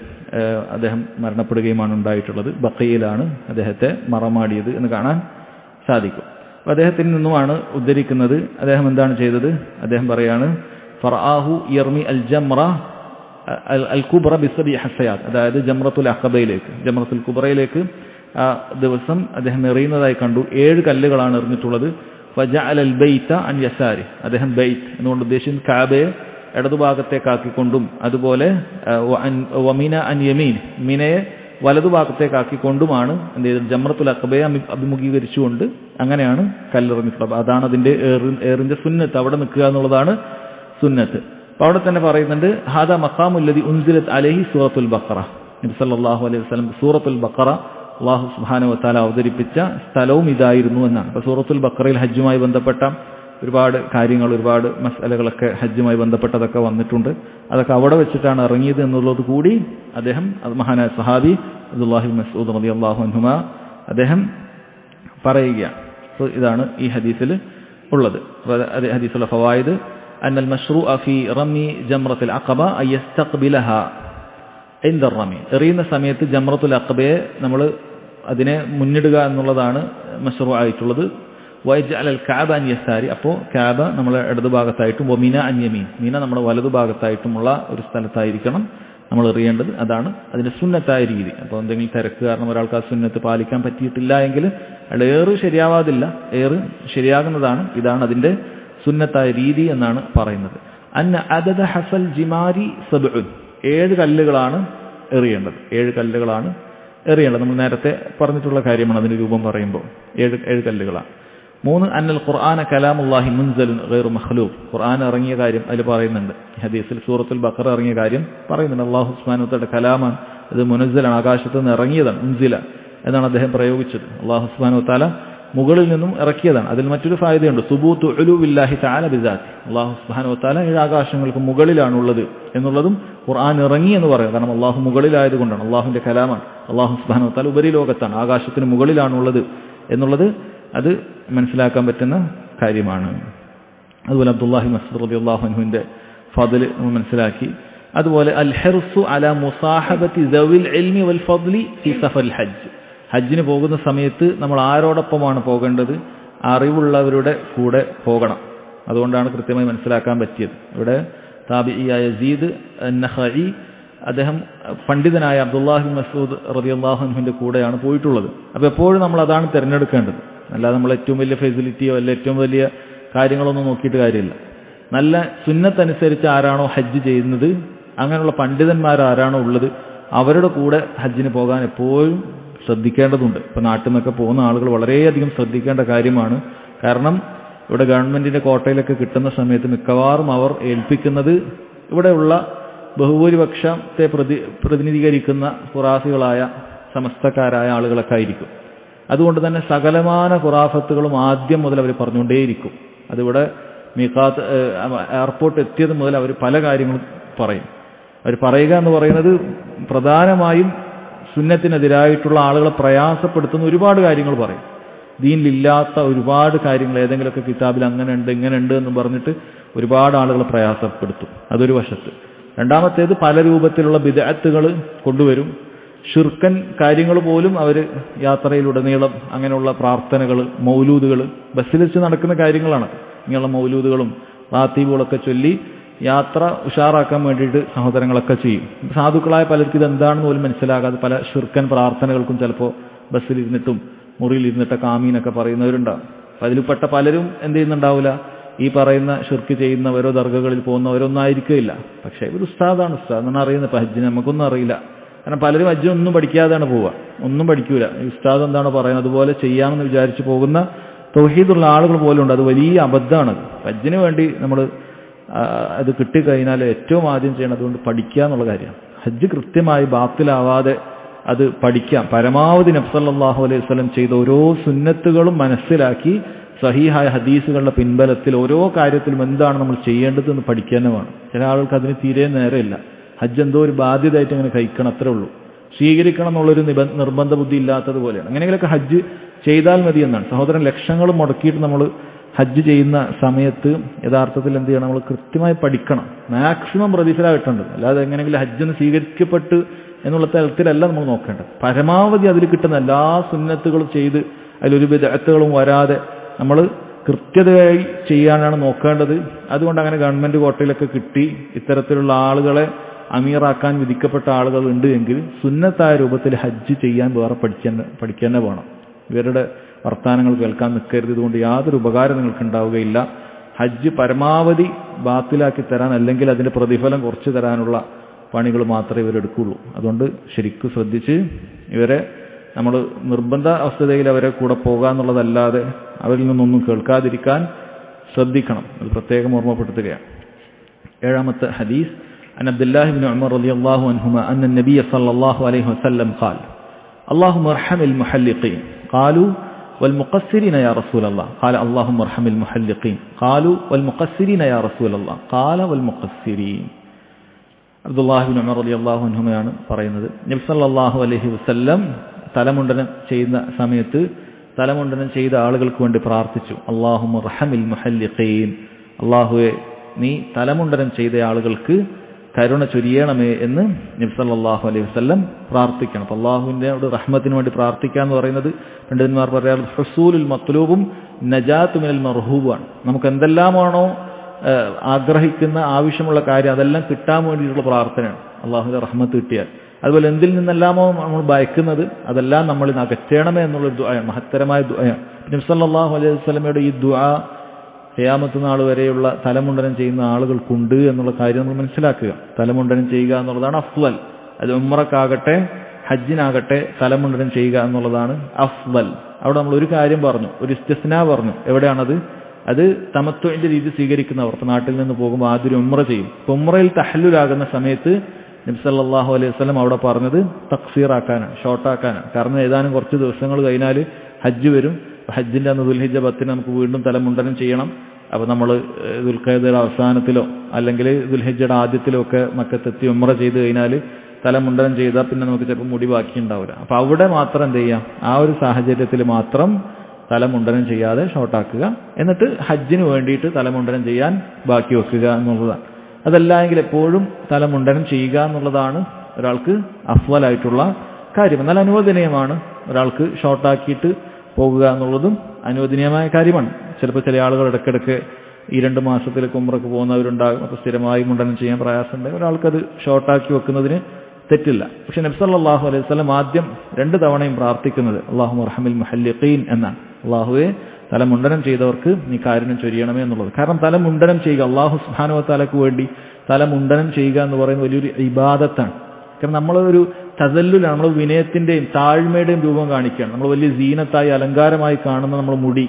അദ്ദേഹം മരണപ്പെടുകയുമാണ് ഉണ്ടായിട്ടുള്ളത്. ബഖീയിലാണ് അദ്ദേഹത്തെ മറമാടിയത് എന്ന് കാണാൻ സാധിക്കും. അപ്പോൾ അദ്ദേഹത്തിൽ നിന്നുമാണ് ഉദ്ധരിക്കുന്നത്. അദ്ദേഹം എന്താണ് ചെയ്തത്? അദ്ദേഹം പറയാണ് ഫറആഹു യർമി അൽ ജംറ അൽ കുബ്ര ബിസബി ഹസയാത്ത്, അതായത് ജംറത്തുൽ അഖബയിലേക്ക്, ജംറത്തുൽ കുബ്രയിലേക്ക് ആ ദിവസം അദ്ദേഹം എറിയുന്നതായി കണ്ടു. 7 കല്ലുകളാണ് എറിഞ്ഞിട്ടുള്ളത്. ഫജഅല അൽ ബൈത അൻ യസാരി, അദ്ദേഹം ബൈത്ത് എന്നുകൊണ്ട് ഉദ്ദേശിക്കുന്നത് കഅബയെ ഇടതുഭാഗത്തേക്കാക്കിക്കൊണ്ടും അതുപോലെ വമിന അൻ യമീൻ, മിനയെ വലതുഭാഗത്തേക്കാക്കിക്കൊണ്ടുമാണ് എന്ത് ചെയ്തത്? ജംറത്തുൽ അഖബയെ അഭിമുഖീകരിച്ചുകൊണ്ട് അങ്ങനെയാണ് കല്ലെറിഞ്ഞിട്ടുള്ളത്. അതാണ് അതിന്റെ ഏറിന്റെ സുന്നത്ത്, അവിടെ നിൽക്കുക എന്നുള്ളതാണ് സുന്നത്ത്. അപ്പോൾ അവിടെ തന്നെ പറയുന്നുണ്ട് ഹാദാ മഖാമുല്ലദി ഉൻസിലത് അലൈഹി സൂറത്തുൽ ബഖറ, നബി സല്ലല്ലാഹു അലൈഹി വസല്ലം സൂറത്തുൽ ബഖറ അല്ലാഹു സുബ്ഹാനഹു വ തആല അവതരിപ്പിച്ച സ്ഥലവും ഇതായിരുന്നു എന്നാണ്. അപ്പോൾ സൂറത്തുൽ ബഖറയിൽ ഹജ്ജുമായി ബന്ധപ്പെട്ട ഒരുപാട് കാര്യങ്ങൾ, ഒരുപാട് മസ്അലകളൊക്കെ ഹജ്ജുമായി ബന്ധപ്പെട്ടതൊക്കെ വന്നിട്ടുണ്ട്. അതൊക്കെ അവിടെ വെച്ചിട്ടാണ് ഇറങ്ങിയത് എന്നുള്ളത് കൂടി അദ്ദേഹം മഹാനായ സഹാബി അബ്ദുല്ലാഹി ബിൻ മസ്ഊദ് റളിയല്ലാഹു അൻഹുമാ അദ്ദേഹം പറയുകയാണ്. സോ ഇതാണ് ഈ ഹദീസിൽ ഉള്ളത്. ഹദീസുൽ ഫവായിദ് അന്നൽ മശ്റൂഅ ഫീ റമി ജംറത്തുൽ അഖബ അൻ യസ്തഖ്ബിലഹാ ഇൻദ റമി, എറിയുന്ന സമയത്ത് ജംറത്തുൽ അഖബയെ നമ്മൾ അതിനെ മുന്നിടുക എന്നുള്ളതാണ് മശ്റൂ ആയിട്ടുള്ളത്. വയജ്അൽ അൽ കഅബ അൻ യസാരി, അപ്പോൾ കഅബ നമ്മളെ ഇടതുഭാഗത്തായിട്ടും വമിന അൻ യമീൻ, മീന നമ്മുടെ വലതുഭാഗത്തായിട്ടുമുള്ള ഒരു സ്ഥലത്തായിരിക്കണം നമ്മൾ എറിയേണ്ടത്. അതാണ് അതിന്റെ സുന്നത്തായ രീതി. അപ്പോൾ എന്തെങ്കിലും തിരക്ക് കാരണം ഒരാൾക്ക് ആ സുന്നത്ത് പാലിക്കാൻ പറ്റിയിട്ടില്ല എങ്കിൽ അയാൾ ഏറ് ശരിയാവാതില്ല, ഏറ് ശരിയാകുന്നതാണ്. ഇതാണ് അതിന്റെ സുന്നത്തായ രീതി എന്നാണ് പറയുന്നത്. അന്ന അദദ ഹസൽ ജിമാരി സബ്ഉൻ, 7 കല്ലുകളാണ് എറിയേണ്ടത്. 7 കല്ലുകളാണ് എറിയേണ്ടത്. നമ്മൾ നേരത്തെ പറഞ്ഞിട്ടുള്ള കാര്യമാണ് അതിന്റെ രൂപം പറയുമ്പോൾ 7 കല്ലുകളാണ്. 3 അന്നൽ ഖുർആന കലാമുല്ലാഹി മുൻസലുൻ ഗൈറു മഖ്ലൂഖ്, ഖുർആൻ ഇറങ്ങിയ കാര്യം അതിൽ പറയുന്നുണ്ട്. ഹദീസിൽ സൂറത്തുൽ ബഖറ ഇറങ്ങിയ കാര്യം പറയുന്നുണ്ട്. അല്ലാഹു സുബ്ഹാനഹു വ തആല കലാമാണ്, അത് മുനസ്സലാണ്, ആകാശത്ത് നിന്ന് ഇറങ്ങിയതാണ്, മുൻസില എന്നാണ് അദ്ദേഹം പ്രയോഗിച്ചത്. അല്ലാഹു സുബ്ഹാനഹു വ തആല മുകളിൽ നിന്നും ഇറക്കിയതാണ്. അതിൽ മറ്റൊരു ഫായിദയുണ്ട്, സുബൂത്തു ഉലൂവില്ലാഹി തആല ബിദാത്തി, അല്ലാഹു സുബ്ഹാനഹു വ തആല 7 ആകാശങ്ങൾക്ക് മുകളിലാണുള്ളത് എന്നുള്ളതും ഖുർആൻ ഇറങ്ങി എന്ന് പറയാം. കാരണം അല്ലാഹു മുകളിലായതുകൊണ്ടാണ്, അല്ലാഹുവിന്റെ കലാമാണ്. അല്ലാഹു സുബ്ഹാനഹു വ തആല ഉപരിലോകത്താണ്, ആകാശത്തിന് മുകളിലാണുള്ളത് എന്നുള്ളത് അത് മനസ്സിലാക്കാൻ പറ്റുന്ന കാര്യമാണ്. അതുപോലെ അബ്ദുല്ലാഹി മസ്ഊദ് റളിയല്ലാഹു അൻഹുവിന്റെ ഫദ്ല് നമ്മൾ മനസ്സിലാക്കി. അതുപോലെ അൽ ഹിർസു അലാ മുസാഹബത്തി ദവിൽ ഇൽമി വൽ ഫദ്ലി ഫി സഫൽ ഹജ്ജ്, ഹജ്ജിന് പോകുന്ന സമയത്ത് നമ്മൾ ആരോടൊപ്പമാണ് പോകേണ്ടത്? അറിവുള്ളവരുടെ കൂടെ പോകണം. അതുകൊണ്ടാണ് കൃത്യമായി മനസ്സിലാക്കാൻ പറ്റിയത്. ഇവിടെ താബിഈയായ യസീദ് അൻ-നഖഈ അദ്ദേഹം പണ്ഡിതനായ അബ്ദുല്ലാഹി ബിൻ മസ്ഊദ് റളിയല്ലാഹു അൻഹുവിന്റെ കൂടെയാണ് പോയിട്ടുള്ളത്. അപ്പോൾ എപ്പോഴും നമ്മൾ അതാണ് തിരഞ്ഞെടുക്കേണ്ടത്. അല്ലാതെ നമ്മൾ ഏറ്റവും വലിയ ഫെസിലിറ്റിയോ അല്ല ഏറ്റവും വലിയ കാര്യങ്ങളൊന്നും നോക്കിയിട്ട് കാര്യമില്ല. നല്ല സുന്നത്തനുസരിച്ച് ആരാണോ ഹജ്ജ് ചെയ്യുന്നത്, അങ്ങനെയുള്ള പണ്ഡിതന്മാരാരാണോ ഉള്ളത്, അവരുടെ കൂടെ ഹജ്ജിന് പോകാൻ എപ്പോഴും ശ്രദ്ധിക്കേണ്ടതുണ്ട്. ഇപ്പോൾ നാട്ടിൽ നിന്നൊക്കെ പോകുന്ന ആളുകൾ വളരെയധികം ശ്രദ്ധിക്കേണ്ട കാര്യമാണ്. കാരണം ഇവിടെ ഗവൺമെന്റിന്റെ കോട്ടയിലൊക്കെ കിട്ടുന്ന സമയത്ത് മിക്കവാറും അവർ ഏൽപ്പിക്കുന്നത് ഇവിടെയുള്ള ബഹുഭൂരിപക്ഷത്തെ പ്രതിനിധീകരിക്കുന്ന ഖുറാഫികളായ സമസ്തക്കാരായ ആളുകളൊക്കെ ആയിരിക്കും. അതുകൊണ്ട് തന്നെ സകലമാന ഖുറാഫത്തുകളും ആദ്യം മുതൽ അവർ പറഞ്ഞുകൊണ്ടേയിരിക്കും. അതിവിടെ മീഖാത്ത് എയർപോർട്ട് എത്തിയത് മുതൽ അവർ പല കാര്യങ്ങളും പറയും. അവർ പറയുക എന്ന് പറയുന്നത് പ്രധാനമായും സുന്നത്തിനെതിരായിട്ടുള്ള ആളുകളെ പ്രയാസപ്പെടുത്തുന്ന ഒരുപാട് കാര്യങ്ങൾ പറയും. ദീനിലില്ലാത്ത ഒരുപാട് കാര്യങ്ങൾ ഏതെങ്കിലുമൊക്കെ കിതാബിൽ അങ്ങനെ ഉണ്ട് ഇങ്ങനെ ഉണ്ട് എന്ന് പറഞ്ഞിട്ട് ഒരുപാട് ആളുകളെ പ്രയാസപ്പെടുത്തും. അതൊരു വശത്ത്. രണ്ടാമത്തേത് പല രൂപത്തിലുള്ള ബിദ്അത്തുകൾ കൊണ്ടുവരും. ഷിർക്കൻ കാര്യങ്ങൾ പോലും അവർ യാത്രയിലുടനീളം അങ്ങനെയുള്ള പ്രാർത്ഥനകൾ, മൗലൂദുകൾ, ബസ്സിൽ വെച്ച് നടക്കുന്ന കാര്യങ്ങളാണ്. ഇങ്ങനെയുള്ള മൗലൂദുകളും റാത്തീബുകളൊക്കെ ചൊല്ലി യാത്ര ഉഷാറാക്കാൻ വേണ്ടിയിട്ട് സഹോദരങ്ങളൊക്കെ ചെയ്യും. സാധുക്കളായ പലർക്കും ഇതെന്താണെന്ന് പോലും മനസ്സിലാകാതെ പല ശിർക്കൻ പ്രാർത്ഥനകൾക്കും ചിലപ്പോൾ ബസ്സിലിരുന്നിട്ടും മുറിയിലിരുന്നിട്ടൊക്കെ ആമീനൊക്കെ പറയുന്നവരുണ്ടാവും. അപ്പം അതിൽപ്പെട്ട പലരും എന്ത് ചെയ്യുന്നുണ്ടാവില്ല, ഈ പറയുന്ന ഷിർക്ക് ചെയ്യുന്നവരോ ദർഗകളിൽ പോകുന്നവരോ ഒന്നും ആയിരിക്കില്ല. പക്ഷേ ഒരു ഉസ്താദാണ്, ഉസ്താദ് എന്നാണ് അറിയുന്നത്. ഇപ്പം ഹജ്ജിന് നമുക്കൊന്നും അറിയില്ല. കാരണം പലരും ഹജ്ജൊന്നും പഠിക്കാതെയാണ് പോവുക, ഒന്നും പഠിക്കൂല. ഈ ഉസ്താദ് എന്താണ് പറയുന്നത് അതുപോലെ ചെയ്യാമെന്ന് വിചാരിച്ച് പോകുന്ന തൗഹീദുള്ള ആളുകൾ പോലും ഉണ്ട്. അത് വലിയ അബദ്ധമാണ്. ഹജ്ജിന് വേണ്ടി നമ്മൾ അത് കിട്ടിക്കഴിഞ്ഞാൽ ഏറ്റവും ആദ്യം ചെയ്യണം അതുകൊണ്ട് പഠിക്കുക എന്നുള്ള കാര്യമാണ്. ഹജ്ജ് കൃത്യമായി ബാത്തിലാവാതെ അത് പഠിക്കാം. പരമാവധി നബി സല്ലല്ലാഹു അലൈഹി വസല്ലം ചെയ്ത ഓരോ സുന്നത്തുകളും മനസ്സിലാക്കി സഹീഹായ ഹദീസുകളുടെ പിൻബലത്തിൽ ഓരോ കാര്യത്തിലും എന്താണ് നമ്മൾ ചെയ്യേണ്ടതെന്ന് പഠിക്കാൻ വേണം. ചില ആളുകൾക്ക് അതിന് തീരെ നേരമില്ല. ഹജ്ജ് എന്തോ ഒരു ബാധ്യതയായിട്ട് അങ്ങനെ കഴിക്കണം, അത്രേ ഉള്ളൂ. സ്വീകരിക്കണം എന്നുള്ളൊരു നിർബന്ധ ബുദ്ധി ഇല്ലാത്തതുപോലെയാണ്. അങ്ങനെയെങ്കിലൊക്കെ ഹജ്ജ് ചെയ്താൽ മതി എന്നാണ്. സഹോദരൻ, ലക്ഷങ്ങൾ മുടക്കിയിട്ട് നമ്മൾ ഹജ്ജ് ചെയ്യുന്ന സമയത്ത് യഥാർത്ഥത്തിൽ എന്ത് ചെയ്യണം, നമ്മൾ കൃത്യമായി പഠിക്കണം, മാക്സിമം പ്രതിഫലം കിട്ടേണ്ടത്. അല്ലാതെ എങ്ങനെയെങ്കിലും ഹജ്ജെന്ന് സ്വീകരിക്കപ്പെട്ട് എന്നുള്ള തലത്തിലല്ല നമ്മൾ നോക്കേണ്ടത്. പരമാവധി അതിൽ കിട്ടുന്ന എല്ലാ സുന്നത്തുകളും ചെയ്ത് അതിലൊരു ബിദ്അത്തുകളും വരാതെ നമ്മൾ കൃത്യതയായി ചെയ്യാനാണ് നോക്കേണ്ടത്. അതുകൊണ്ട് അങ്ങനെ ഗവൺമെൻറ് കോട്ടയിലൊക്കെ കിട്ടി ഇത്തരത്തിലുള്ള ആളുകളെ അമീറാക്കാൻ വിധിക്കപ്പെട്ട ആളുകൾ ഉണ്ട് എങ്കിൽ സുന്നത്തായ രൂപത്തിൽ ഹജ്ജ് ചെയ്യാൻ വേറെ പഠിക്കാൻ വേണം. ഇവരുടെ വർത്തമാനങ്ങൾ കേൾക്കാൻ നിൽക്കരുത്. ഇതുകൊണ്ട് യാതൊരു ഉപകാരം നിങ്ങൾക്ക് ഉണ്ടാവുകയില്ല. ഹജ്ജ് പരമാവധി ബാത്തിലാക്കി തരാൻ അല്ലെങ്കിൽ അതിൻ്റെ പ്രതിഫലം കുറച്ച് തരാനുള്ള പണികൾ മാത്രമേ ഇവരെടുക്കുള്ളൂ. അതുകൊണ്ട് ശരിക്കും ശ്രദ്ധിച്ച് ഇവരെ നമ്മൾ നിർബന്ധ അവസ്ഥയിൽ അവരെ കൂടെ പോകാന്നുള്ളതല്ലാതെ അവരിൽ നിന്നൊന്നും കേൾക്കാതിരിക്കാൻ ശ്രദ്ധിക്കണം. അത് പ്രത്യേകം ഓർമ്മപ്പെടുത്തുകയാണ്. ഏഴാമത്തെ ഹദീസ് عن عبد الله بن عمر رضي الله عنهما أن النبي صلى الله عليه وسلم قال اللهم ارحم المحلقين قالوا والمقصرين يا رسول الله قال اللهم ارحم المحلقين قالوا والمقصرين يا رسول الله قال والمقصرين. അബ്ദുല്ലാഹി ബിൻ ഉമർ റളിയല്ലാഹു അൻഹുമയാണ് പറയുന്നത്, നബി സല്ലല്ലാഹു അലൈഹി വസല്ലം തലമുണ്ടനം ചെയ്യുന്ന സമയത്ത് തലമുണ്ടനം ചെയ്ത ആളുകൾക്ക് വേണ്ടി പ്രാർത്ഥിച്ചു. അല്ലാഹുമ്മ റഹമിൽ മുഹല്ലിഖീൻ, അല്ലാഹുവേ നീ തലമുണ്ടനം ചെയ്ത ആളുകൾക്ക് കരുണ ചൊരിയണമേ എന്ന് നബി സല്ലല്ലാഹു അലൈഹി വസല്ലം പ്രാർത്ഥിക്കണം. അപ്പോൾ അല്ലാഹുവിൻ്റെ റഹ്മത്തിന് വേണ്ടി പ്രാർത്ഥിക്കുക എന്ന് പറയുന്നത് പണ്ഡിതന്മാർ പറയാറ് ഹുസൂലുൽ മത്ലൂബും നജാത്തു മിനൽ മർഹൂബാണ്. നമുക്ക് എന്തെല്ലാമാണോ ആഗ്രഹിക്കുന്ന ആവശ്യമുള്ള കാര്യം അതെല്ലാം കിട്ടാൻ വേണ്ടിയിട്ടുള്ള പ്രാർത്ഥനയാണ് അള്ളാഹുവിൻ്റെ റഹ്മത്ത് കിട്ടിയാൽ. അതുപോലെ എന്തിൽ നിന്നെല്ലാമോ നമ്മൾ ഭയക്കുന്നത് അതെല്ലാം നമ്മൾ അകറ്റണമേ എന്നുള്ളൊരു ദുആയാണ്, മഹത്തരമായ ദുആയാണ്. നബി സല്ലല്ലാഹു അലൈഹി വസല്ലമയുടെ ഈ ദുആ ഖിയാമത്ത് നാൾ വരെയുള്ള തലമുണ്ടനം ചെയ്യുന്ന ആളുകൾക്കുണ്ട് എന്നുള്ള കാര്യം നമ്മൾ മനസ്സിലാക്കുക. തലമുണ്ടനം ചെയ്യുക എന്നുള്ളതാണ് അഫ്ളൽ. അത് ഉംറക്കാകട്ടെ ഹജ്ജിനാകട്ടെ തലമുണ്ടനം ചെയ്യുക എന്നുള്ളതാണ് അഫ്ളൽ. അവിടെ നമ്മൾ ഒരു കാര്യം പറഞ്ഞു, ഒരു ഇസ്തിസ്നാ പറഞ്ഞു. എവിടെയാണത്? അത് തമത്തുവിന്റെ രീതി സ്വീകരിക്കുന്നവർ നാട്ടിൽ നിന്ന് പോകുമ്പോൾ ആദ്യം ഉംറ ചെയ്യും. ഉംറയിൽ തഹല്ലുലാകുന്ന സമയത്ത് നബി സല്ലല്ലാഹു അലൈഹി വസല്ലം അവിടെ പറഞ്ഞത് തക്സീറാക്കാനാണ്, ഷോർട്ടാക്കാനാണ്. കാരണം ഏതാനും കുറച്ച് ദിവസങ്ങൾ കഴിഞ്ഞാൽ ഹജ്ജ് വരും. ഹജ്ജിൻ്റെ അന്ന് ദുൽഹിജ്ജ 10 നമുക്ക് വീണ്ടും തലമുണ്ടനം ചെയ്യണം. അപ്പോൾ നമ്മൾ ദുൽഖഅദയുടെ അവസാനത്തിലോ അല്ലെങ്കിൽ ദുൽഹിജ്ജയുടെ ആദ്യത്തിലോ ഒക്കെ മക്കത്തെത്തി ഉംറ ചെയ്ത് കഴിഞ്ഞാൽ തലമുണ്ടനം ചെയ്താൽ പിന്നെ നമുക്ക് ചിലപ്പോൾ മുടി ബാക്കി ഉണ്ടാവില്ല. അപ്പോൾ അവിടെ മാത്രം എന്ത് ചെയ്യാം, ആ ഒരു സാഹചര്യത്തിൽ മാത്രം തലമുണ്ടനം ചെയ്യാതെ ഷോർട്ടാക്കുക, എന്നിട്ട് ഹജ്ജിന് വേണ്ടിയിട്ട് തലമുണ്ടനം ചെയ്യാൻ ബാക്കി വെക്കുക എന്നുള്ളതാണ്. അതല്ല എങ്കിൽ എപ്പോഴും തലമുണ്ടനം ചെയ്യുക എന്നുള്ളതാണ് ഒരാൾക്ക് അഫ്വലായിട്ടുള്ള കാര്യം. എന്നാൽ അനുവദനീയമാണ് ഒരാൾക്ക് ഷോർട്ടാക്കിയിട്ട് പോകുക എന്നുള്ളതും അനുവദനീയമായ കാര്യമാണ്. ചിലപ്പോൾ ചില ആളുകൾ ഇടയ്ക്കിടയ്ക്ക് ഈ 2 മാസത്തിലേക്ക് ഉംറക്ക് പോകുന്നവരുണ്ടാകും. അപ്പോൾ സ്ഥിരമായി മുണ്ടനം ചെയ്യാൻ പ്രയാസമുണ്ടെങ്കിൽ ഒരാൾക്കത് ഷോർട്ടാക്കി വെക്കുന്നതിന് തെറ്റില്ല. പക്ഷെ നബി സല്ലല്ലാഹു അലൈഹി വസല്ലം ആദ്യം 2 തവണയും പ്രാർത്ഥിക്കുന്നത് അല്ലാഹുമ്മ റഹ്മിൽ മുഹല്ലിഖീൻ എന്നാണ്. അല്ലാഹുവേ തലമുണ്ടനം ചെയ്തവർക്ക് നീ കാരുണ്യം ചൊരിയണമേ എന്നുള്ളത്. കാരണം തലമുണ്ടനം ചെയ്യുക അല്ലാഹു സുബ്ഹാനഹു വ തആലക്ക് വേണ്ടി തലമുണ്ടനം ചെയ്യുക എന്ന് പറയുന്നത് വലിയൊരു ഇബാദത്താണ്. കാരണം നമ്മളൊരു തസല്ലുലാണ്, നമ്മൾ വിനയത്തിൻ്റെയും താഴ്മയുടെയും രൂപം കാണിക്കുകയാണ്. നമ്മൾ വലിയ സീനത്തായി അലങ്കാരമായി കാണുന്ന നമ്മൾ മുടി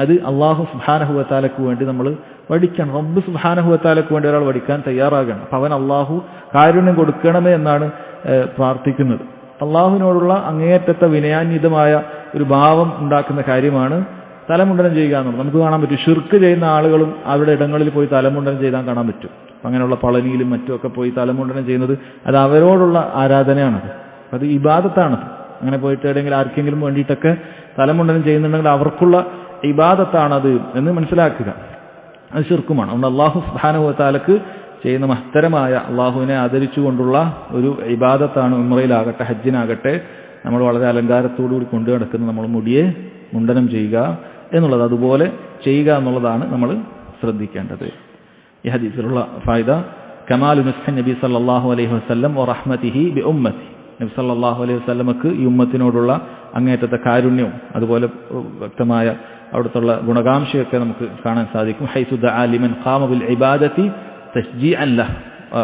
അത് അല്ലാഹു സുബ്ഹാനഹു വ തആലക്ക് വേണ്ടി നമ്മൾ വടിക്കണം. റബ്ബ് സുബ്ഹാനഹു വ തആലക്ക് വേണ്ടി ഒരാൾ വടിക്കാൻ തയ്യാറാകണം. അപ്പം അവൻ അല്ലാഹു കാരുണ്യം കൊടുക്കണമേ എന്നാണ് പ്രാർത്ഥിക്കുന്നത്. അള്ളാഹുവിനോടുള്ള അങ്ങേയറ്റത്തെ വിനയാന്വിതമായ ഒരു ഭാവം ഉണ്ടാക്കുന്ന കാര്യമാണ് തലമുണ്ടനം ചെയ്യുക എന്നുള്ളത്. നമുക്ക് കാണാൻ പറ്റും ഷിർക്ക് ചെയ്യുന്ന ആളുകളും അവരുടെ ഇടങ്ങളിൽ പോയി തലമുണ്ടനം ചെയ്താൽ കാണാൻ പറ്റും. അങ്ങനെയുള്ള പളനിയിലും മറ്റുമൊക്കെ പോയി തലമുണ്ടനം ചെയ്യുന്നത് അത് അവരോടുള്ള ആരാധനയാണത്, അത് ഇബാദത്താണത്. അങ്ങനെ പോയിട്ട് എവിടെയെങ്കിലും ആർക്കെങ്കിലും വേണ്ടിയിട്ടൊക്കെ തലമുണ്ടനം ചെയ്യുന്നുണ്ടെങ്കിൽ അവർക്കുള്ള ഇബാദത്താണത് എന്ന് മനസ്സിലാക്കുക. അത് ഷിർക്കുമാണ്. അതുകൊണ്ട് അല്ലാഹു സുബ്ഹാനഹു വ തആലക്ക് ചെയ്യുന്ന മഹത്തരമായ അള്ളാഹുവിനെ ആദരിച്ചുകൊണ്ടുള്ള ഒരു ഇബാദത്താണ് ഉംറയിലാകട്ടെ ഹജ്ജിനാകട്ടെ നമ്മൾ വളരെ അലങ്കാരത്തോടുകൂടി കൊണ്ടു നടക്കുന്ന നമ്മൾ മുടിയെ മുണ്ടനം ചെയ്യുക എന്നുള്ളത്. അതുപോലെ ചെയ്യുക എന്നുള്ളതാണ് നമ്മൾ ശ്രദ്ധിക്കേണ്ടത്. ഈ ഹദീസിലുള്ള ഫായിദ കമാലു നസ്ഹ നബി സല്ലല്ലാഹു അലൈഹി വസല്ലം വറഹ്മതിഹി ബി ഉമ്മത്തി. നബി സല്ലല്ലാഹു അലൈഹി വസല്ലമക്ക് ഈ ഉമ്മത്തിനോടുള്ള അങ്ങേറ്റത്തെ കാരുണ്യവും അതുപോലെ വ്യക്തമായ അവിടുത്തെ ഗുണകാംക്ഷയൊക്കെ നമുക്ക് കാണാൻ സാധിക്കും. ഹൈസു ദഅ ലിമൻ ഖാമ ബിൽ ഇബാദത്തി തശ്ജീഅൻ ലഹു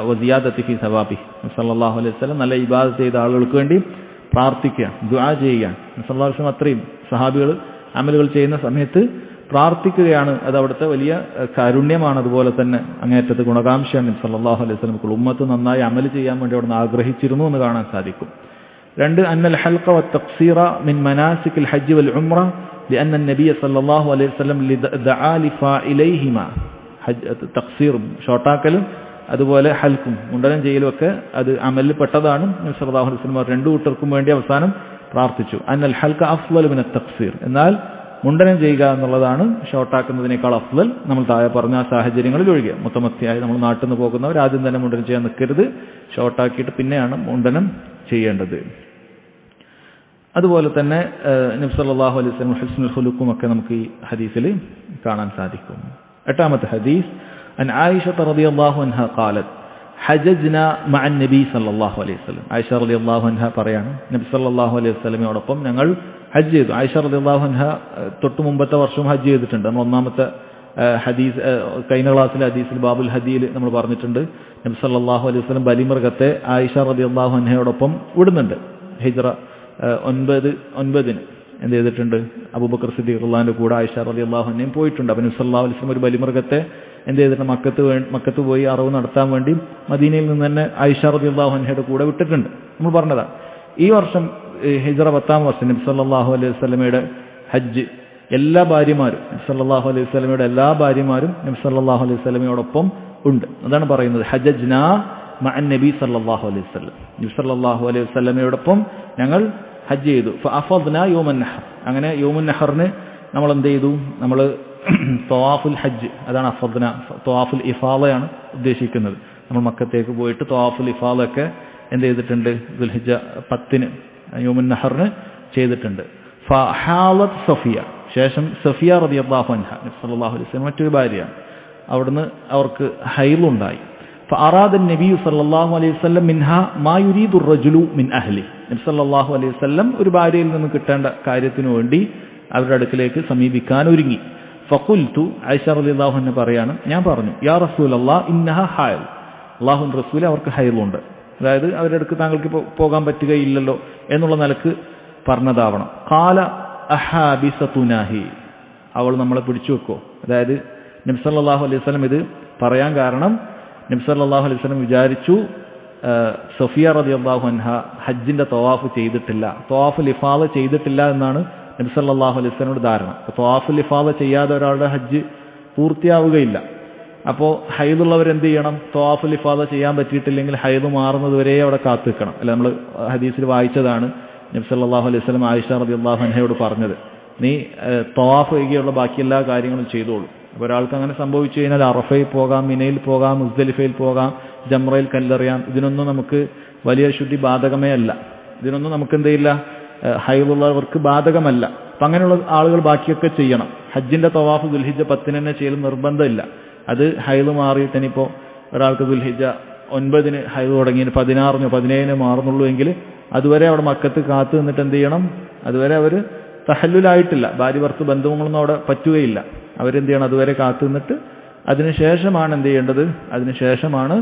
വസിയാദത്തി ഫി സവാബിഹി. നബി സല്ലല്ലാഹു അലൈഹി വസല്ലം നല്ല ഇബാദത്ത് ചെയ്ത ആളുകൾക്ക് വേണ്ടി പ്രാർത്ഥിക്കുക, ദുആ ചെയ്യുക. നബി സല്ലല്ലാഹു അലൈഹി വസല്ലം അത്രയും സഹാബികൾ അമലുകൾ ചെയ്യുന്ന സമയത്ത് പ്രാർത്ഥിക്കുകയാണ്. അത് അവിടുത്തെ വലിയ കാരുണ്യമാണ്. അതുപോലെ തന്നെ അങ്ങേറ്റത്ത് ഗുണകാംക്ഷയാണ് നബി സല്ലല്ലാഹു അലൈഹി വസല്ലം ഉമ്മത്ത് നന്നായി അമൽ ചെയ്യാൻ വേണ്ടി അവിടുന്ന് ആഗ്രഹിച്ചിരുന്നു എന്ന് കാണാൻ സാധിക്കും. 2 അന്നൽ ഹൽഖ വത്തഖ്സീറ മിൻ മനാസിക്കിൽ ഹജ്ജ് വൽ ഉംറ لأن النبي صلى الله عليه وسلم دعا لفاعليهما. തഖ്സീറും ഷോട്ടാക്കലും അതുപോലെ ഹൽക്കും മുണ്ടനം ചെയ്യലും ഒക്കെ അത് അമലിൽ പെട്ടതാണ്. നബി സല്ലല്ലാഹു അലൈഹി വസല്ലം രണ്ടു കൂട്ടർക്കും വേണ്ടി അവസാനം പ്രാർത്ഥിച്ചു. അന്നൽ ഹൽക അഫ്ളൽ മിന തഖ്സീർ. എന്നാൽ മുണ്ടനം ചെയ്യുക എന്നുള്ളതാണ് ഷോട്ടാക്കുന്നതിനേക്കാൾ അഫ്ളൽ. നമ്മൾ താഴെ പറഞ്ഞ ആ സാഹചര്യങ്ങളിൽ ഒഴികെ മുത്തമത്തിയായി നമ്മൾ നാട്ടിൽ നിന്ന് പോകുന്നവർ ആദ്യം തന്നെ മുണ്ടനം ചെയ്യാൻ നിൽക്കരുത്. ഷോട്ടാക്കിയിട്ട് പിന്നെയാണ് മുണ്ടനം ചെയ്യേണ്ടത്. അതുപോലെ തന്നെ നബി സല്ലല്ലാഹു അലൈഹി വസല്ലം ഹുസ്നുൽ ഖുലുഖും ഒക്കെ നമുക്ക് ഈ ഹദീസിൽ കാണാൻ സാധിക്കും. 8ാമത്തെ ഹദീസ് അൻ ആയിഷ റളിയല്ലാഹു അൻഹാ ഖാലത് ഹജ്ജജ്നാ മഅ നബി സല്ലല്ലാഹു അലൈഹി വസല്ലം. ആയിഷ റളിയല്ലാഹു അൻഹ പറയാണ്, നബി സല്ലല്ലാഹു അലൈഹി വസല്ലമയോടൊപ്പം ഞങ്ങൾ ഹജ്ജ് ചെയ്തു. ആയിഷ റളിയല്ലാഹു അൻഹ തൊട്ട് മുമ്പത്തെ വർഷം ഹജ്ജ് ചെയ്തിട്ടുണ്ട്. നമ്മൾ ഒന്നാമത്തെ ഹദീസ് കഴിഞ്ഞ ക്ലാസ്സിലെ ഹദീസിൽ ബാബുൽ ഹദിയിൽ നമ്മൾ പറഞ്ഞിട്ടുണ്ട്. നബി സല്ലല്ലാഹു അലൈഹി വസല്ലം ബലിമൃഗത്തെ ആയിഷ റളിയല്ലാഹു അൻഹയോടൊപ്പം വിടുന്നുണ്ട്. ഹിജ്റ 9 എന്ത് ചെയ്തിട്ടുണ്ട്? അബൂബക്കർ സിദ്ദീഖ് റളിയല്ലാഹുവിന്റെ കൂടെ ആയിഷ റളിയല്ലാഹു അൻഹയും പോയിട്ടുണ്ട്. അപ്പോൾ നബി സല്ലല്ലാഹു അലൈഹി വസല്ലം ഒരു ബലിമൃഗത്തെ എന്ത് ചെയ്തിട്ടുണ്ട്? മക്കത്ത് പോയി അറവ് നടത്താൻ വേണ്ടി മദീനയിൽ നിന്ന് തന്നെ ആയിഷ റളിയല്ലാഹു അൻഹയുടെ കൂടെ വിട്ടിട്ടുണ്ട്. നമ്മൾ പറഞ്ഞതാണ്. ഈ വർഷം ഹിജ്റ 10ാം വർഷം നബി സല്ലല്ലാഹു അലൈഹി വസല്ലമയുടെ ഹജ്ജ് എല്ലാ ഭാര്യമാരും നബി സല്ലല്ലാഹു അലൈഹി വസല്ലമയുടെ എല്ലാ ഭാര്യമാരും നബി സല്ലല്ലാഹു അലൈഹി വസല്ലമയോടൊപ്പം ഉണ്ട്. അതാണ് പറയുന്നത് ഹജ്ജജ്നാ മഅ നബി സല്ലല്ലാഹു അലൈഹി വസല്ലം. നബി സല്ലല്ലാഹു അലൈഹി വസല്ലമയോടൊപ്പം ഞങ്ങൾ ഹജ്ജ് ചെയ്തു. ഫഅഫദ്നാ യൗമൻ നഹർ. അങ്ങനെ യൗമുൻ നഹറിന് നമ്മൾ എന്ത് ചെയ്തു? നമ്മൾ തവാഫുൽ ഹജ്ജ്, അതാണ് അഫദ്ന. തവാഫുൽ ഇഫാദയാണ് ഉദ്ദേശിക്കുന്നത്. നമ്മൾ മക്കത്തേക്ക് പോയിട്ട് തവാഫുൽ ഇഫാദൊക്കെ എന്ത് ചെയ്തിട്ടുണ്ട്? ദുൽഹിജ്ജ 10 യൗമുൻ നഹറിന് ചെയ്തിട്ടുണ്ട്. ഫഹാലത് സഫിയ. ശേഷം സഫിയ റളിയല്ലാഹു അൻഹ നബി സല്ലല്ലാഹു അലൈഹി വസല്ലം മറ്റൊരു ഭാര്യയാണ്. അവിടുന്ന് അവർക്ക് ഹൈലുണ്ടായി. فأراد النبي صلى الله عليه وسلم منها ما يريد الرجل من أهله. നബി സല്ലല്ലാഹു അലൈഹി വസല്ലം ഒരു ഭാര്യയിൽ നിന്ന് കിട്ടേണ്ട കാര്യത്തിനു വേണ്ടി അവരുടെ അടുക്കലേക്ക് സമീപിക്കാൻ ഒരുങ്ങി. ഫഖുൽതു, ആയിഷ റളിയല്ലാഹു അൻഹ പറയാണ്, ഞാൻ പറഞ്ഞു, യാ റസൂലല്ലാഹ് ഇന്നഹാ ഹൈൽ. അല്ലാഹുവിന്റെ റസൂലേ, അവർക്ക് ഹൈലുണ്ട്. അതായത് അവരുടെ അടുക്ക് താങ്കൾക്ക് പോകാൻ പറ്റുകയില്ലല്ലോ എന്നുള്ള നിലക്ക് പറഞ്ഞതാവണം. ഖാല അഹാബിസതുനാഹി. അവൾ നമ്മളെ പിടിച്ചു വെക്കോ? അതായത് നബി സല്ലല്ലാഹു അലൈഹി വസല്ലം ഇത് പറയാൻ കാരണം നബി സല്ലല്ലാഹു അലൈഹി വസല്ലം വിചാരിച്ചു സഫിയ റളിയല്ലാഹു അൻഹ ഹജ്ജിന്റെ തവാഫ് ചെയ്തിട്ടില്ല, തവാഫുൽ ഇഫാദ ചെയ്തിട്ടില്ല എന്നാണ് നബി സല്ലല്ലാഹു അലൈഹി വസല്ലമയുടെ ധാരണ. അപ്പോൾ തവാഫുൽ ഇഫാദ ചെയ്യാതെ ഒരാളുടെ ഹജ്ജ് പൂർത്തിയാവുകയില്ല. അപ്പോൾ ഹൈദുള്ളവർ എന്ത് ചെയ്യണം? തവാഫുൽ ഇഫാദ ചെയ്യാൻ പറ്റിയിട്ടില്ലെങ്കിൽ ഹൈദ് മാറുന്നത് വരെ അവിടെ കാത്തു നിൽക്കണം. അല്ല, നമ്മൾ ഹദീസിൽ വായിച്ചതാണ്. നബി സല്ലല്ലാഹു അലൈഹി വസല്ലം ആയിഷ റളിയല്ലാഹു അൻഹയോട് പറഞ്ഞത്, നീ തവാഫ് ഒഴികെയുള്ള ബാക്കി എല്ലാ കാര്യങ്ങളും ചെയ്തോളൂ. അപ്പോൾ ഒരാൾക്ക് അങ്ങനെ സംഭവിച്ചു കഴിഞ്ഞാൽ അറഫയിൽ പോകാം, മിനയിൽ പോകാം, മുസ്ദലിഫയിൽ പോകാം, ജംറയിൽ കല്ലെറിയാം. ഇതിനൊന്നും നമുക്ക് വലിയ ശുദ്ധി ബാധകമേ അല്ല. ഇതിനൊന്നും നമുക്ക് എന്ത് ചെയ്യില്ല, ഹൈദുള്ളവർക്ക് ബാധകമല്ല. അപ്പം അങ്ങനെയുള്ള ആളുകൾ ബാക്കിയൊക്കെ ചെയ്യണം. ഹജ്ജിന്റെ തവാഫ് ദുൽഹിജ്ജ 10 തന്നെ ചെയ്യൽ നിർബന്ധമില്ല. അത് ഹൈദ് മാറിയിട്ട് ഇനിയിപ്പോൾ ഒരാൾക്ക് ദുൽഹിജ്ജ 9 ഹൈദ് തുടങ്ങിയിട്ട് 16 17 മാറുന്നുള്ളൂ എങ്കിൽ അതുവരെ അവിടെ മക്കത്ത് കാത്തു നിന്നിട്ട് എന്ത് ചെയ്യണം? അതുവരെ അവർ തഹല്ലുലായിട്ടില്ല, ഭാര്യ ഭർത്തൃ ബന്ധങ്ങളൊന്നും അവിടെ പറ്റുകയില്ല. അവരെന്ത് ചെയ്യണം? അതുവരെ കാത്തു നിന്നിട്ട് അതിനുശേഷമാണ് എന്ത് ചെയ്യേണ്ടത്? അതിനുശേഷമാണ്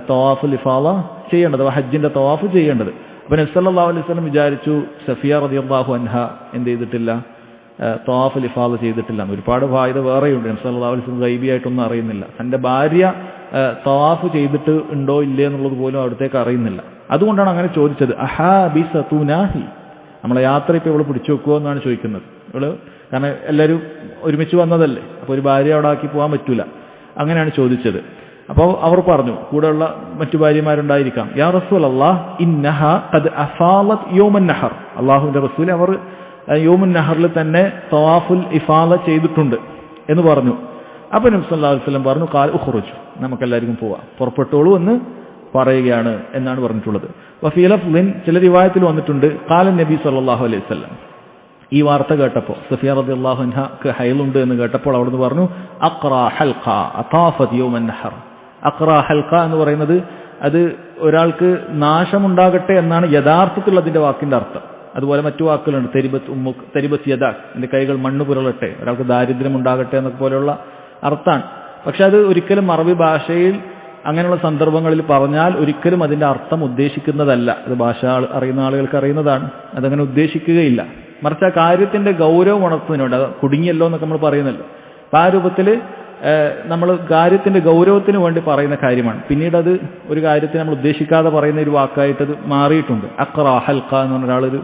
തവാഫുൽ ഇഫാദ ചെയ്യേണ്ടത്, ഹജ്ജിന്റെ തവാഫ് ചെയ്യേണ്ടത്. അപ്പോൾ നബി സല്ലല്ലാഹു അലൈഹി വസല്ലം വിചാരിച്ചു സഫിയ റളിയല്ലാഹു അൻഹ എന്ത് ചെയ്തിട്ടില്ല? തവാഫുൽ ഇഫാദ ചെയ്തിട്ടില്ല. ഒരുപാട് ഫായിദ വേറെയുണ്ട്. നബി സല്ലല്ലാഹു അലൈഹി വസല്ലം ഗൈബിയായിട്ടൊന്നും അറിയുന്നില്ല. തന്റെ ഭാര്യ തവാഫ് ചെയ്തിട്ട് ഉണ്ടോ ഇല്ലേ എന്നുള്ളത് പോലും അവിടത്തേക്ക് അറിയുന്നില്ല. അതുകൊണ്ടാണ് അങ്ങനെ ചോദിച്ചത്. അഹാബിസതുനാഹി, നമ്മളെ യാത്ര ഇപ്പോൾ ഇവള് പിടിച്ചു വെക്കുമോ എന്നാണ് ചോദിക്കുന്നത്. ഇവള് കാരണം എല്ലാവരും ഒരുമിച്ച് വന്നതല്ലേ, അപ്പോൾ ഒരു ഭാര്യ അവിടെ ആക്കി പോകാൻ പറ്റൂല. അങ്ങനെയാണ് ചോദിച്ചത്. അപ്പോൾ അവർ പറഞ്ഞു, കൂടെയുള്ള മറ്റു ഭാര്യമാരുണ്ടായിരിക്കാം, യാ റസൂലല്ലാഹ് ഇന്നഹ ഖദ് അഫാലത് യൗമുൻ നഹർ. അല്ലാഹുവിന്റെ റസൂൽ, അവർ യൗമുൻ നഹറിൽ തന്നെ തവാഫുൽ ഇഫാദ ചെയ്തിട്ടുണ്ട് എന്ന് പറഞ്ഞു. അപ്പോൾ നബി സല്ലല്ലാഹു അലൈഹി വസല്ലം പറഞ്ഞു, ഖാൽ ഉഖ്റുജ്, നമുക്കെല്ലാവർക്കും പോവാം, പുറപ്പെട്ടോളൂ എന്ന് പറയുകയാണ് എന്നാണ് പറഞ്ഞിട്ടുള്ളത്. വഫീ ലഫ്ളിൻ, ചില റിവായത്തിൽ വന്നിട്ടുണ്ട്, ഖാല നബി സല്ലല്ലാഹു അലൈഹി വസല്ലം, ഈ വാർത്ത കേട്ടപ്പോൾ സഫിയ റളിയല്ലാഹു അൻഹക്ക് ഹൈലുണ്ട് എന്ന് കേട്ടപ്പോൾ അവിടുന്ന് പറഞ്ഞു അഖ്റാ ഹൽഖ അതാഫത് യൗമൻ നഹർ. അഖ്റാ ഹൽഖ എന്ന് പറയുന്നത് അത് ഒരാൾക്ക് നാശമുണ്ടാകട്ടെ എന്നാണ് യഥാർത്ഥത്തിൽ അതിന്റെ വാക്കിന്റെ അർത്ഥം. അതുപോലെ മറ്റു വാക്കുകളുണ്ട്, തെരിബത്ത് യദാ, എന്റെ കൈകൾ മണ്ണ് പുരളട്ടെ, ഒരാൾക്ക് ദാരിദ്ര്യം ഉണ്ടാകട്ടെ എന്നൊക്കെ പോലെയുള്ള അർത്ഥമാണ്. പക്ഷെ അത് ഒരിക്കലും അറബി ഭാഷയിൽ അങ്ങനെയുള്ള സന്ദർഭങ്ങളിൽ പറഞ്ഞാൽ ഒരിക്കലും അതിന്റെ അർത്ഥം ഉദ്ദേശിക്കുന്നതല്ല. അത് ഭാഷ അറിയുന്ന ആളുകൾക്ക് അറിയുന്നതാണ്, അതങ്ങനെ ഉദ്ദേശിക്കുകയില്ല. മറിച്ച് ആ കാര്യത്തിന്റെ ഗൗരവം ഉണർത്തുന്നതിനുണ്ട്. അത് കുടുങ്ങിയല്ലോ എന്നൊക്കെ നമ്മൾ പറയുന്നല്ലോ. അപ്പൊ ആ രൂപത്തിൽ നമ്മൾ കാര്യത്തിന്റെ ഗൗരവത്തിന് വേണ്ടി പറയുന്ന കാര്യമാണ്. പിന്നീട് അത് ഒരു കാര്യത്തിന് നമ്മൾ ഉദ്ദേശിക്കാതെ പറയുന്ന ഒരു വാക്കായിട്ട് അത് മാറിയിട്ടുണ്ട്. അഖ്റാ ഹൽഖ എന്ന് പറഞ്ഞ ഒരാളൊരു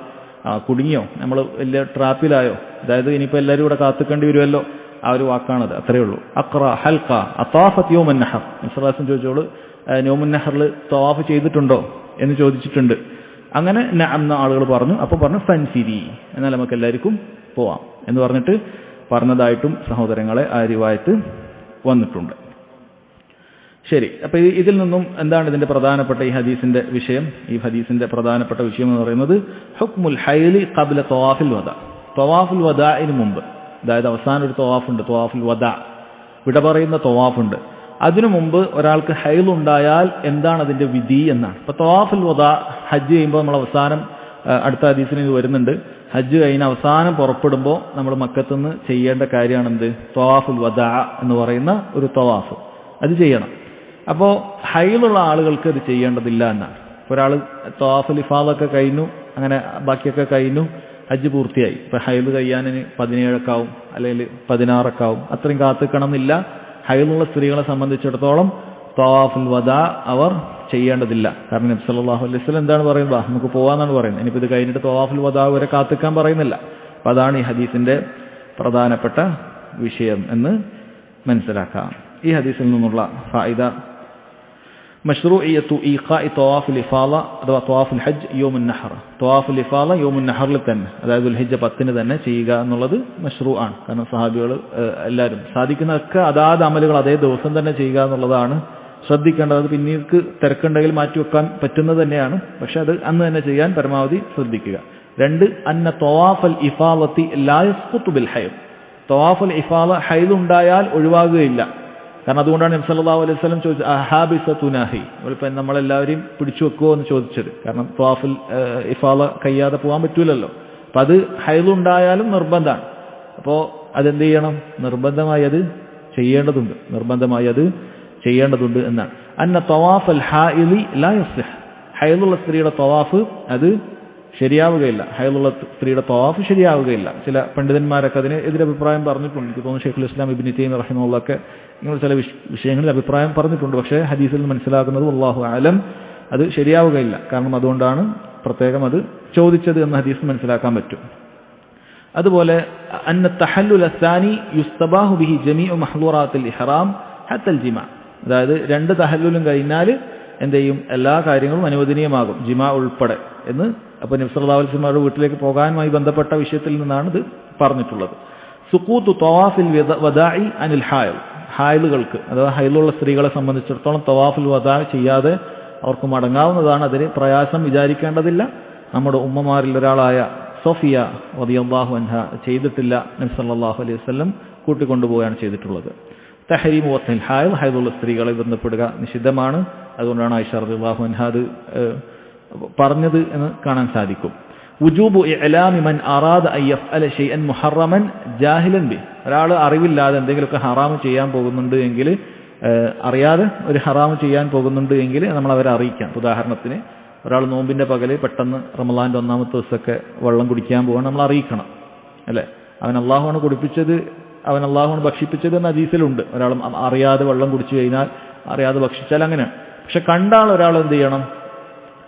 കുടുങ്ങിയോ, നമ്മൾ വലിയ ട്രാപ്പിലായോ, അതായത് ഇനിയിപ്പോൾ എല്ലാവരും ഇവിടെ കാത്തുക്കേണ്ടി വരുമല്ലോ, ആ ഒരു വാക്കാണത്. അത്രയേ ഉള്ളൂ. അഖ്റാ ഹൽഖ അതാഫത് യൗമൻ നഹർ. മുസ്ലിം ചോദിച്ചോളൂ, യൗമുൻ നഹറിൽ തവാഫ് ചെയ്തിട്ടുണ്ടോ എന്ന് ചോദിച്ചിട്ടുണ്ട്. അങ്ങനെ നഅം ആളുകൾ പറഞ്ഞു. അപ്പോൾ പറഞ്ഞു ഫൻഫിരി, എന്നാൽ നമുക്ക് എല്ലാവർക്കും പോവാം എന്ന് പറഞ്ഞിട്ട് പറഞ്ഞതായിട്ടും സഹോദരങ്ങളെ ആ റിവായത്ത് വന്നിട്ടുണ്ട്. ശരി, അപ്പൊ ഇതിൽ നിന്നും എന്താണ് ഇതിന്റെ പ്രധാനപ്പെട്ട ഈ ഹദീസിന്റെ വിഷയം? ഈ ഹദീസിന്റെ പ്രധാനപ്പെട്ട വിഷയം എന്ന് പറയുന്നത് ഹുക്മുൽ ഹൈലി ഖബ്ല തവാഫിൽ വദാ. തവാഫുൽ വദാഇന് മുമ്പ്, അതായത് അവസാനം ഒരു തവാഫുണ്ട്, തവാഫുൽ വദാ, വിട പറയുന്ന തവാഫുണ്ട്. അതിനു മുമ്പ് ഒരാൾക്ക് ഹൈൽ ഉണ്ടായാൽ എന്താണ് അതിന്റെ വിധി എന്നാണ്. ഇപ്പൊ തവാഫുൽ വദാ ഹജ്ജ് ചെയ്യുമ്പോൾ നമ്മൾ അവസാനം, അടുത്ത ഹദീസിന് ഇത് വരുന്നുണ്ട്, ഹജ്ജ് കഴിഞ്ഞ് അവസാനം പുറപ്പെടുമ്പോൾ നമ്മൾ മക്കത്തുനിന്ന് ചെയ്യേണ്ട കാര്യമാണെന്ത്? തവാഫുൽ വദാ എന്ന് പറയുന്ന ഒരു തവാഫ്, അത് ചെയ്യണം. അപ്പോൾ ഹൈലുള്ള ആളുകൾക്ക് അത് ചെയ്യേണ്ടതില്ല എന്നാണ്. ഒരാൾ തവാഫുൽ ഇഫാദൊക്കെ കഴിഞ്ഞു, അങ്ങനെ ബാക്കിയൊക്കെ കഴിഞ്ഞു, ഹജ്ജ് പൂർത്തിയായി. ഇപ്പൊ ഹൈൽ കഴിയാനിന് 17 ആവും, അല്ലെങ്കിൽ 16 ആവും, അത്രയും കാത്തിക്കണം എന്നില്ല. ഹൈലുള്ള സ്ത്രീകളെ സംബന്ധിച്ചിടത്തോളം തവാഫുൽ വദാ അവർ ചെയ്യേണ്ടതില്ല. കാരണം നബി സല്ലല്ലാഹു അലൈഹി വസല്ലം എന്താണ് പറയുന്നത്? നമുക്ക് പോവാന്നാണ് പറയുന്നത്. ഇനിയിപ്പോൾ ഇത് കഴിഞ്ഞിട്ട് തവാഫുൽ വദാ വരെ കാത്തിക്കാൻ പറയുന്നില്ല. അപ്പൊ അതാണ് ഈ ഹദീസിന്റെ പ്രധാനപ്പെട്ട വിഷയം എന്ന് മനസ്സിലാക്കാം. ഈ ഹദീസിൽ നിന്നുള്ള ഫായിദ മശ്റൂഇയ്യത്തു ഈഖാഇ തവാഫുൽ ഇഫാദ അഥവാ തവാഫുൽ ഹജ്ജ് യൗമുൻ നഹർ. തവാഫുൽ ഇഫാദ യൗമുൻ നഹറിൽ തന്നെ, അതായത് ദുൽഹിജ്ജ 10 തന്നെ ചെയ്യുക എന്നുള്ളത് മശ്റൂ ആണ്. കാരണം സഹാബികൾ എല്ലാവരും സാധിക്കുന്നതൊക്കെ അതാത് അമലുകൾ അതേ ദിവസം തന്നെ ചെയ്യുക എന്നുള്ളതാണ് ശ്രദ്ധിക്കേണ്ടത്. അത് പിന്നീട് തിരക്കുണ്ടെങ്കിൽ മാറ്റിവെക്കാൻ പറ്റുന്നത് തന്നെയാണ്, പക്ഷെ അത് അന്ന് തന്നെ ചെയ്യാൻ പരമാവധി ശ്രദ്ധിക്കുക. 2, അന്ന തവാഫൽ ഇഫാദത്തി ലാ യസ്ഖുതു ബിൽ ഹൈദ്. തവാഫുൽ ഇഫാദ ഹൈദ് ഉണ്ടായാൽ ഒഴിവാകുകയില്ല. കാരണം അതുകൊണ്ടാണ് നബി സല്ലല്ലാഹു അലൈഹി വസല്ലം ചോദിച്ചത് അഹാബിസതുനാഹി, ഇപ്പം നമ്മളെല്ലാവരെയും പിടിച്ചു വെക്കുമോ എന്ന് ചോദിച്ചത്. കാരണം തവാഫുൽ ഇഫാദ കഴിയാതെ പോകാൻ പറ്റൂലല്ലോ. അപ്പം അത് ഹൈദ് ഉണ്ടായാലും നിർബന്ധമാണ്. അപ്പോൾ അതെന്ത് ചെയ്യണം? നിർബന്ധമായി അത് ചെയ്യേണ്ടതുണ്ട് എന്നാണ്. അന്ന തവാഫൽ ഹായിലി ലാ യസ്ലിഹ്. ഹൈലുള്ള സ്ത്രീയുടെ തവാഫ് അത് ശരിയാവുകയില്ല. ഹൈലുള്ള സ്ത്രീയുടെ തവാഫ് ശരിയാവുകയില്ല. ചില പണ്ഡിതന്മാരൊക്കെ അതിന് എതിരഭിപ്രായം പറഞ്ഞിട്ടുണ്ട്. എനിക്ക് തോന്നുന്നു ഷെയ്ഖുൽ ഇസ്ലാം ഇബ്നു തൈമിയ്യ റഹിമഹുള്ളാഹൊക്കെ ഇങ്ങനെ ചില വിഷയങ്ങളിൽ അഭിപ്രായം പറഞ്ഞിട്ടുണ്ട്. പക്ഷേ ഹദീസിൽ നിന്ന് മനസ്സിലാക്കുന്നത് വല്ലാഹു അലം അത് ശരിയാവുകയില്ല. കാരണം അതുകൊണ്ടാണ് പ്രത്യേകം അത് ചോദിച്ചത് എന്ന് ഹദീസ് മനസ്സിലാക്കാൻ പറ്റും. അതുപോലെ അന്ന തഹല്ലുൽ അസ്സാനി യുസ്തബാഹു ബിഹി ജമീഉ മഹ്ദൂറാത്തിൽ ഇഹ്റാം ഹത്തൽ ജിമാ. അതായത് 2 തഹല്ലുലും കഴിഞ്ഞാൽ എന്ത് ചെയ്യും? എല്ലാ കാര്യങ്ങളും അനുവദനീയമാകും, ജിമാ ഉൾപ്പെടെ എന്ന്. അപ്പോൾ നബി സല്ലല്ലാഹു അലൈഹി വസല്ലം വീട്ടിലേക്ക് പോകാനുമായി ബന്ധപ്പെട്ട വിഷയത്തിൽ നിന്നാണ് ഇത് പറഞ്ഞിട്ടുള്ളത്. സുഖൂത്തു തവാഫിൽ വദാഇ അനിൽ ഹായിൽ. ഹായിലുകൾക്ക് അഥവാ ഹൈലുള്ള സ്ത്രീകളെ സംബന്ധിച്ചിടത്തോളം തവാഫുൽ വദാ ചെയ്യാതെ അവർക്ക് മടങ്ങാവുന്നതാണ്. അതിന് പ്രയാസം വിചാരിക്കേണ്ടതില്ല. നമ്മുടെ ഉമ്മമാരിൽ ഒരാളായ സഫിയ റളിയല്ലാഹു അൻഹ ചെയ്തിട്ടില്ല. നബി സല്ലല്ലാഹു അലൈഹി വസല്ലം കൂട്ടിക്കൊണ്ടുപോവുകയാണ് ചെയ്തിട്ടുള്ളത്. തഹരീം വത്തൽ ഹായിൽ, ഹൈലുള്ള സ്ത്രീകളെ ബന്ധപ്പെടുക നിഷിദ്ധമാണ്. അതുകൊണ്ടാണ് ആയിഷ റളിയല്ലാഹു അൻഹ അത് പറഞ്ഞത് എന്ന് കാണാൻ സാധിക്കും. വുജൂബു ഇഅ്ലാമി മൻ അറാദ അൻ യഫ്അല ശൈഅൻ മുഹറമൻ ജാഹിലൻ ബി. ഒരാൾ അറിവില്ലാതെ എന്തെങ്കിലുമൊക്കെ ഹറാമ് ചെയ്യാൻ പോകുന്നുണ്ട് എങ്കിൽ, അറിയാതെ ഒരു ഹറാമ് ചെയ്യാൻ പോകുന്നുണ്ട് എങ്കിൽ നമ്മൾ അവരെ അറിയിക്കാം. ഉദാഹരണത്തിന് ഒരാൾ നോമ്പിന്റെ പകല് പെട്ടെന്ന് റമളാന്റെ 1-ാമത്തെ ദിവസമൊക്കെ വെള്ളം കുടിക്കാൻ പോകാൻ നമ്മൾ അറിയിക്കണം, അല്ലേ? അവൻ അള്ളാഹുവാണ് കുടിപ്പിച്ചത്, അവൻ അള്ളാഹുവാണ് ഭക്ഷിപ്പിച്ചത് എന്ന ഹദീസിലുണ്ട്. ഒരാൾ അറിയാതെ വെള്ളം കുടിച്ചു കഴിഞ്ഞാൽ, അറിയാതെ ഭക്ഷിച്ചാൽ അങ്ങനെയാണ്. പക്ഷെ കണ്ടാൽ ഒരാൾ എന്ത് ചെയ്യണം?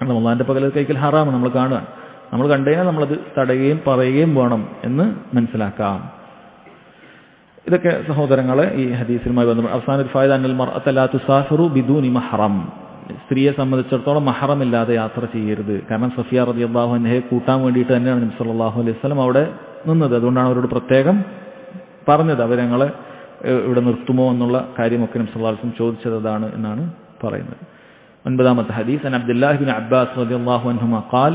റമളാന്റെ പകൽ കഴിക്കൽ ഹറാമാണ്, നമ്മൾ കാണുകയാണ്. നമ്മൾ കണ്ടു കഴിഞ്ഞാൽ നമ്മളത് തടയുകയും പറയുകയും വേണം എന്ന് മനസ്സിലാക്കാം. ഇതൊക്കെ സഹോദരങ്ങളെ ഈ ഹദീസിലുമായി ബന്ധപ്പെട്ട് അവസാന ഒരു ഫായിദ അന്നൽ മർഅത ലാ തുസാഫിറു ബിദൂനി മഹ്റം. സ്ത്രീയെ സംബന്ധിച്ചിടത്തോളം മഹ്റം ഇല്ലാതെ യാത്ര ചെയ്യരുത്. കാരണം സഫിയ റളിയല്ലാഹു അൻഹയെ കൂട്ടാൻ വേണ്ടിയിട്ട് തന്നെയാണ് നബി സല്ലല്ലാഹു അലൈഹി വസല്ലം അവിടെ നിന്നത്. അതുകൊണ്ടാണ് അവരോട് പ്രത്യേകം പറഞ്ഞത് അവരങ്ങളെ ഇവിടെ നിർത്തുമോ എന്നുള്ള കാര്യമൊക്കെ നബി സല്ലല്ലാഹു അലൈഹി വസല്ലം ചോദിച്ചത് അതാണ് എന്നാണ് പറയുന്നത്. 9-ാമത്തെ ഹദീസ് അൻ അബ്ദുല്ലാഹി ഇബ്നു അബ്ബാസ് റളിയല്ലാഹു അൻഹുമാ ഖാൽ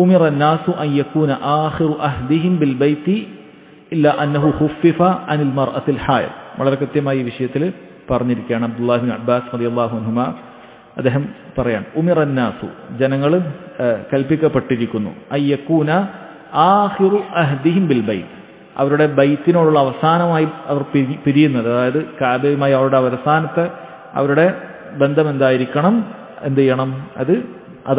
ഉമിറ الناس أن يكون آخر أهدهم بالبيت إلا أنه خفف عن المرأة الحائض. വളരെ കൃത്യമായി ഈ വിഷയത്തിൽ പറഞ്ഞിരിക്കുകയാണ് അബ്ദുല്ലാഹി ഇബ്നു അബ്ബാസ് റളിയല്ലാഹു അൻഹുമാ. അദ്ദേഹം പറയാൻ ഉമിറ الناس ജനങ്ങൾ കൽപ്പിക്കപ്പെട്ടിരിക്കുന്നു അയ്യകൂന ആഖിറു അഹ്ദിഹിം ബിൽ ബൈത്ത്, അവരുടെ ബൈത്തിനോടുള്ള അവസാനമായി അവർ പിരിയുന്നത്, അതായത് കഅബയുമായി അവരുടെ അവസാനത്തെ അവരുടെ ബന്ധം എന്തായിരിക്കണം, എന്ത് ചെയ്യണം, അത്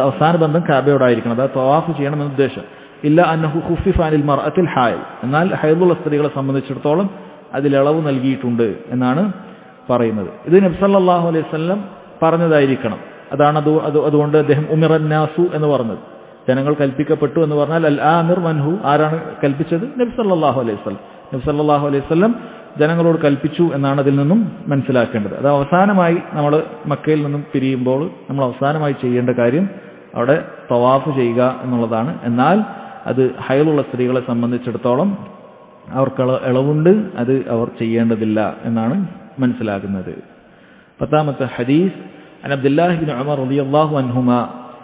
അവസാന ബന്ധം കഅബയോടായിരിക്കണം, അതായത് തവാഫ് ചെയ്യണം എന്ന ഉദ്ദേശം. ഇല്ല അന്നഹു ഖുഫിഫ അനിൽ മർഅത്തിൽ ഹായിൽ, എന്നാൽ ഹൈദുള്ള സ്ത്രീകളെ സംബന്ധിച്ചിടത്തോളം അതിൽ ഇളവ് നൽകിയിട്ടുണ്ട് എന്നാണ് പറയുന്നത്. ഇത് നബി സല്ലല്ലാഹു അലൈഹി വസല്ലം പറഞ്ഞതായിരിക്കണം. അതാണ് അതുകൊണ്ട് അദ്ദേഹം ഉമിറന്നാസു എന്ന് പറഞ്ഞത്. ജനങ്ങൾ കൽപ്പിക്കപ്പെട്ടു എന്ന് പറഞ്ഞാൽ അൽ ആമിർ മൻഹു, ആരാണ് കൽപ്പിച്ചത്? നബി സല്ലല്ലാഹു അലൈഹി വസല്ലം. നബി സല്ലല്ലാഹു അലൈഹി വസല്ലം ജനങ്ങളോട് കൽപ്പിച്ചു എന്നാണ് അതിൽ നിന്നും മനസ്സിലാക്കേണ്ടത്. അത് അവസാനമായി നമ്മൾ മക്കയിൽ നിന്നും പിരിയുമ്പോൾ നമ്മൾ അവസാനമായി ചെയ്യേണ്ട കാര്യം അവിടെ തവാഫ് ചെയ്യുക എന്നുള്ളതാണ്. എന്നാൽ അത് ഹൈലുള്ള സ്ത്രീകളെ സംബന്ധിച്ചിടത്തോളം അവർക്ക് ഇളവുണ്ട്, അത് അവർ ചെയ്യേണ്ടതില്ല എന്നാണ് മനസ്സിലാക്കുന്നത്. 10ാമത്തെ ഹദീസ് عن عبد الله بن عمر رضي الله عنهما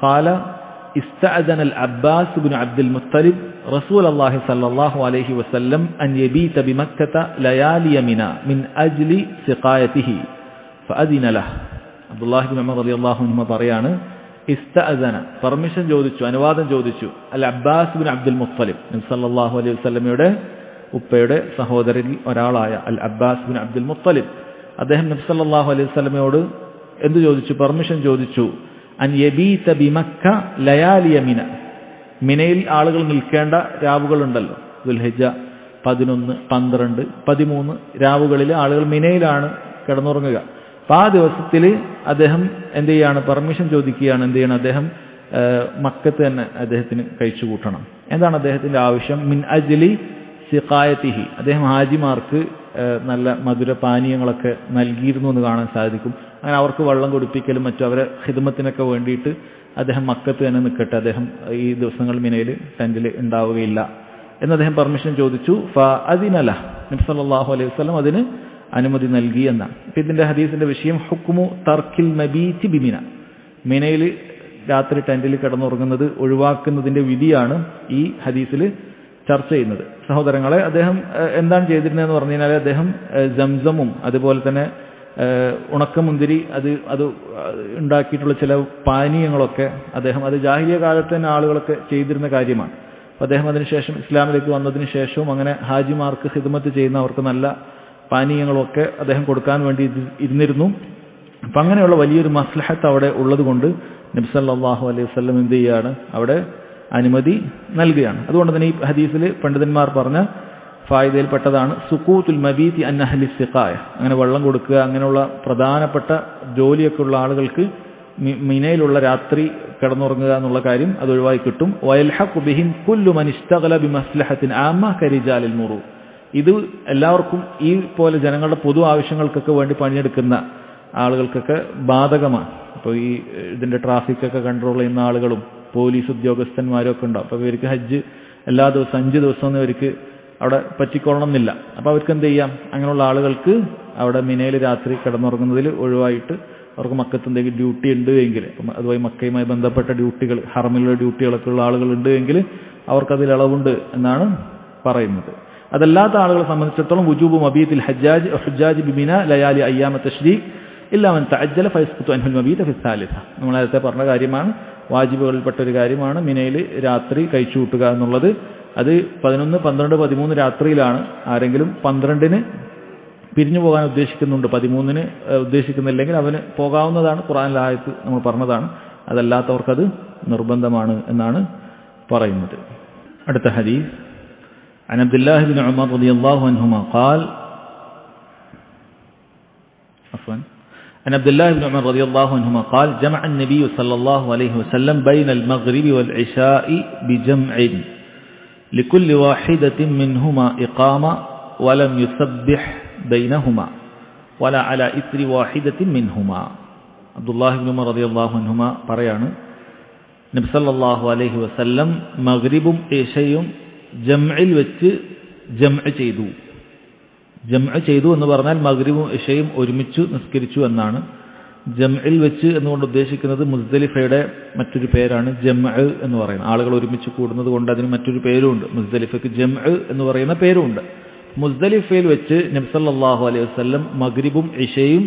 قال استأذن العباس بن عبد المطلب رسول الله صلى الله عليه وسلم أن يبيت بمكة ليالي منى من أجل سقايته فأذن له. عبد الله بن عمر رضي الله عنهما പറയാണ്, ഇസ്തഅദന പെർമിഷൻ ചോദിച്ചു, അനുവാദം ചോദിച്ചു അൽ അബ്ബാസ് ബിൻ അബ്ദുൽ മുത്തലിബ്, നബി സല്ലല്ലാഹു അലൈഹി വസല്ലമയുടെ ഉപ്പയുടെ സഹോദരരിൽ ഒരാളായ അൽ അബ്ബാസ് ബിൻ അബ്ദുൽ മുത്തലിബ്. അദ്ദേഹം നബി സല്ലല്ലാഹു അലൈഹി വസല്ലമയോട് എന്ത് ചോദിച്ചു? പെർമിഷൻ ചോദിച്ചു. അൻ യബീത ബിമക്ക ലയാലിയ മിന, മിനയിൽ ആളുകൾ നിൽക്കേണ്ട രാവുകളുണ്ടല്ലോ, ദുൽഹിജ്ജ 11, 12, 13 രാവുകളിൽ ആളുകൾ മിനയിലാണ് കിടന്നുറങ്ങുക. അപ്പം ആ ദിവസത്തിൽ അദ്ദേഹം എന്ത് ചെയ്യാണ്? പെർമിഷൻ ചോദിക്കുകയാണ്. എന്ത് ചെയ്യണം? അദ്ദേഹം മക്കത്ത് തന്നെ അദ്ദേഹത്തിന് കഴിച്ചു കൂട്ടണം. എന്താണ് അദ്ദേഹത്തിന്റെ ആവശ്യം? മിൻ അജ്ലി സിഖായത്തിഹി, അദ്ദേഹം ഹാജിമാർക്ക് നല്ല മധുര പാനീയങ്ങളൊക്കെ നൽകിയിരുന്നു എന്ന് കാണാൻ സാധിക്കും. അങ്ങനെ അവർക്ക് വെള്ളം കുടിപ്പിക്കലും മറ്റും അവരെ ഖിദ്മത്തിനൊക്കെ വേണ്ടിയിട്ട് അദ്ദേഹം മക്കത്ത് തന്നെ നിൽക്കട്ടെ, അദ്ദേഹം ഈ ദിവസങ്ങൾ മിനയിൽ ടെന്റിൽ ഉണ്ടാവുകയില്ല എന്ന് അദ്ദേഹം പെർമിഷൻ ചോദിച്ചു. ഫഅദിന ലഹ്, നബി സല്ലല്ലാഹു അലൈഹി വസല്ലം അതിന് അനുമതി നൽകി എന്നാണ്. ഇപ്പം ഇതിന്റെ ഹദീസിന്റെ വിഷയം ഹുക്മു തർക്കിൽ മബീതി ബിമിന, മിനയിൽ രാത്രി ടെന്റിൽ കിടന്നുറങ്ങുന്നത് ഒഴിവാക്കുന്നതിന്റെ വിധിയാണ് ഈ ഹദീസിൽ ചർച്ച ചെയ്യുന്നത്. സഹോദരങ്ങളെ, അദ്ദേഹം എന്താണ് ചെയ്തിരുന്നതെന്ന് പറഞ്ഞു കഴിഞ്ഞാൽ അദ്ദേഹം സംസമും അതുപോലെ തന്നെ ഉണക്കമുന്തിരി അത് ഉണ്ടാക്കിയിട്ടുള്ള ചില പാനീയങ്ങളൊക്കെ അദ്ദേഹം, അത് ജാഹിലിയ കാലത്ത് തന്നെ ആളുകളൊക്കെ ചെയ്തിരുന്ന കാര്യമാണ്. അപ്പം അദ്ദേഹം അതിനുശേഷം ഇസ്ലാമിലേക്ക് വന്നതിന് ശേഷവും അങ്ങനെ ഹാജിമാർക്ക് ഖിദ്മത്ത് ചെയ്യുന്നവർക്ക് നല്ല പാനീയങ്ങളൊക്കെ അദ്ദേഹം കൊടുക്കാൻ വേണ്ടി ഇരുന്നിരുന്നു. അപ്പം അങ്ങനെയുള്ള വലിയൊരു മസ്ലഹത്ത് അവിടെ ഉള്ളത് കൊണ്ട് നബി സല്ലല്ലാഹു അലൈഹി വസല്ലം എന്ത് ചെയ്യുകയാണ്? അവിടെ അനുമതി നൽകുകയാണ്. അതുകൊണ്ട് തന്നെ ഈ ഹദീസിൽ പണ്ഡിതന്മാർ പറഞ്ഞ ഫായിദയിൽപ്പെട്ടതാണ് സുക്കൂത്തുൽ മബീതി അൻ അഹ്ലി സിഖായ, അങ്ങനെ വെള്ളം കൊടുക്കുക, അങ്ങനെയുള്ള പ്രധാനപ്പെട്ട ജോലിയൊക്കെ ഉള്ള ആളുകൾക്ക് മിനയിലുള്ള രാത്രി കിടന്നുറങ്ങുക എന്നുള്ള കാര്യം അത് ഒഴിവായി കിട്ടും. വയൽഹഖു ബിഹിം കുല്ലു മൻ ഇസ്തഗല ബിമസ്ലഹത്തിൻ ആമ്മ കരിജാലിൽ മുറു, ഇത് എല്ലാവർക്കും ഈ പോലെ ജനങ്ങളുടെ പൊതു ആവശ്യങ്ങൾക്കൊക്കെ വേണ്ടി പണിയെടുക്കുന്ന ആളുകൾക്കൊക്കെ ബാധകമാണ്. അപ്പോൾ ഈ ഇതിന്റെ ട്രാഫിക്കൊക്കെ കൺട്രോൾ ചെയ്യുന്ന ആളുകളും പോലീസ് ഉദ്യോഗസ്ഥന്മാരും ഒക്കെ ഉണ്ടാവും. അപ്പോൾ ഇവർക്ക് ഹജ്ജ് എല്ലാ ദിവസവും 5 ദിവസമൊന്നും ഇവർക്ക് അവിടെ പറ്റിക്കൊള്ളണം എന്നില്ല. അപ്പോൾ അവർക്ക് എന്ത് ചെയ്യാം? അങ്ങനെയുള്ള ആളുകൾക്ക് അവിടെ മിനയിൽ രാത്രി കിടന്നുറങ്ങുന്നതിൽ ഒഴിവായിട്ട് അവർക്ക് മക്കത്ത് എന്തെങ്കിലും ഡ്യൂട്ടി ഉണ്ട് എങ്കിൽ, അതുമായി മക്കയുമായി ബന്ധപ്പെട്ട ഡ്യൂട്ടികൾ, ഹറമിലുള്ള ഡ്യൂട്ടികളൊക്കെ ഉള്ള ആളുകൾ ഉണ്ട് എങ്കിൽ അവർക്കതിൽ ഇളവുണ്ട് എന്നാണ് പറയുന്നത്. അതല്ലാത്ത ആളുകളെ സംബന്ധിച്ചിടത്തോളം വുജൂബു മബീത്തിൽ ഹജ്ജാജ് ബിമിന ലയാലി അയ്യാമ തശ്രീഖ് ഇല്ലാ മൻ തഅജ്ജല ഫയസ്ഖുതു അൻഹുൽ മബീത ഫി സാലിസ. നമ്മൾ നേരത്തെ പറഞ്ഞ കാര്യമാണ്, വാജിബുകളിൽപ്പെട്ട ഒരു കാര്യമാണ് മിനയിൽ രാത്രി കഴിച്ചു കൂട്ടുക എന്നുള്ളത്. അത് 11, 12, 13 രാത്രിയിലാണ്. ആരെങ്കിലും 12-ന് പിരിഞ്ഞു പോകാൻ ഉദ്ദേശിക്കുന്നുണ്ട്, 13-ന് ഉദ്ദേശിക്കുന്നില്ലെങ്കിൽ അവന് പോകാവുന്നതാണ്. ഖുർആനിലെ ആയത്ത് നമ്മൾ പറഞ്ഞതാണ്. അതല്ലാത്തവർക്കത് നിർബന്ധമാണ് എന്നാണ് പറയുന്നത്. അടുത്ത ഹദീസ് عن عبد الله بن عمر رضي الله عنهما قال عن عبد الله بن عمر رضي الله عنهما قال جمع النبي صلى الله عليه وسلم بين المغرب والعشاء بجمع لكل واحدة منهما إقامة ولم يسبح بينهما ولا على إثر واحدة منهما. عبد الله بن عمر رضي الله عنهما പറയാണ്, നബി സല്ലല്ലാഹു അലൈഹി വസല്ലം മഗ്രിബും ഇശയും ജംഇൽ വെച്ച് ജംഅ് ചെയ്തു എന്ന് പറഞ്ഞാൽ മഗ്രിബും ഇശയും ഒരുമിച്ച് നിസ്കരിച്ചു എന്നാണ് ജംഇൽ വെച്ച് എന്നുകൊണ്ട് ഉദ്ദേശിക്കുന്നത് മുസ്ദലിഫയുടെ മറ്റൊരു പേരാണ് ജംഅ എന്ന് പറയുന്നത്. ആളുകൾ ഒരുമിച്ച് കൂടുന്നത് കൊണ്ട് അതിന് മറ്റൊരു പേരുമുണ്ട്. മുസ്ദലിഫയ്ക്ക് ജംഅ എന്ന് പറയുന്ന പേരുമുണ്ട്. മുസ്ദലിഫയിൽ വെച്ച് നബി സല്ലല്ലാഹു അലൈഹി വസല്ലം മഗ്രിബും ഇശയും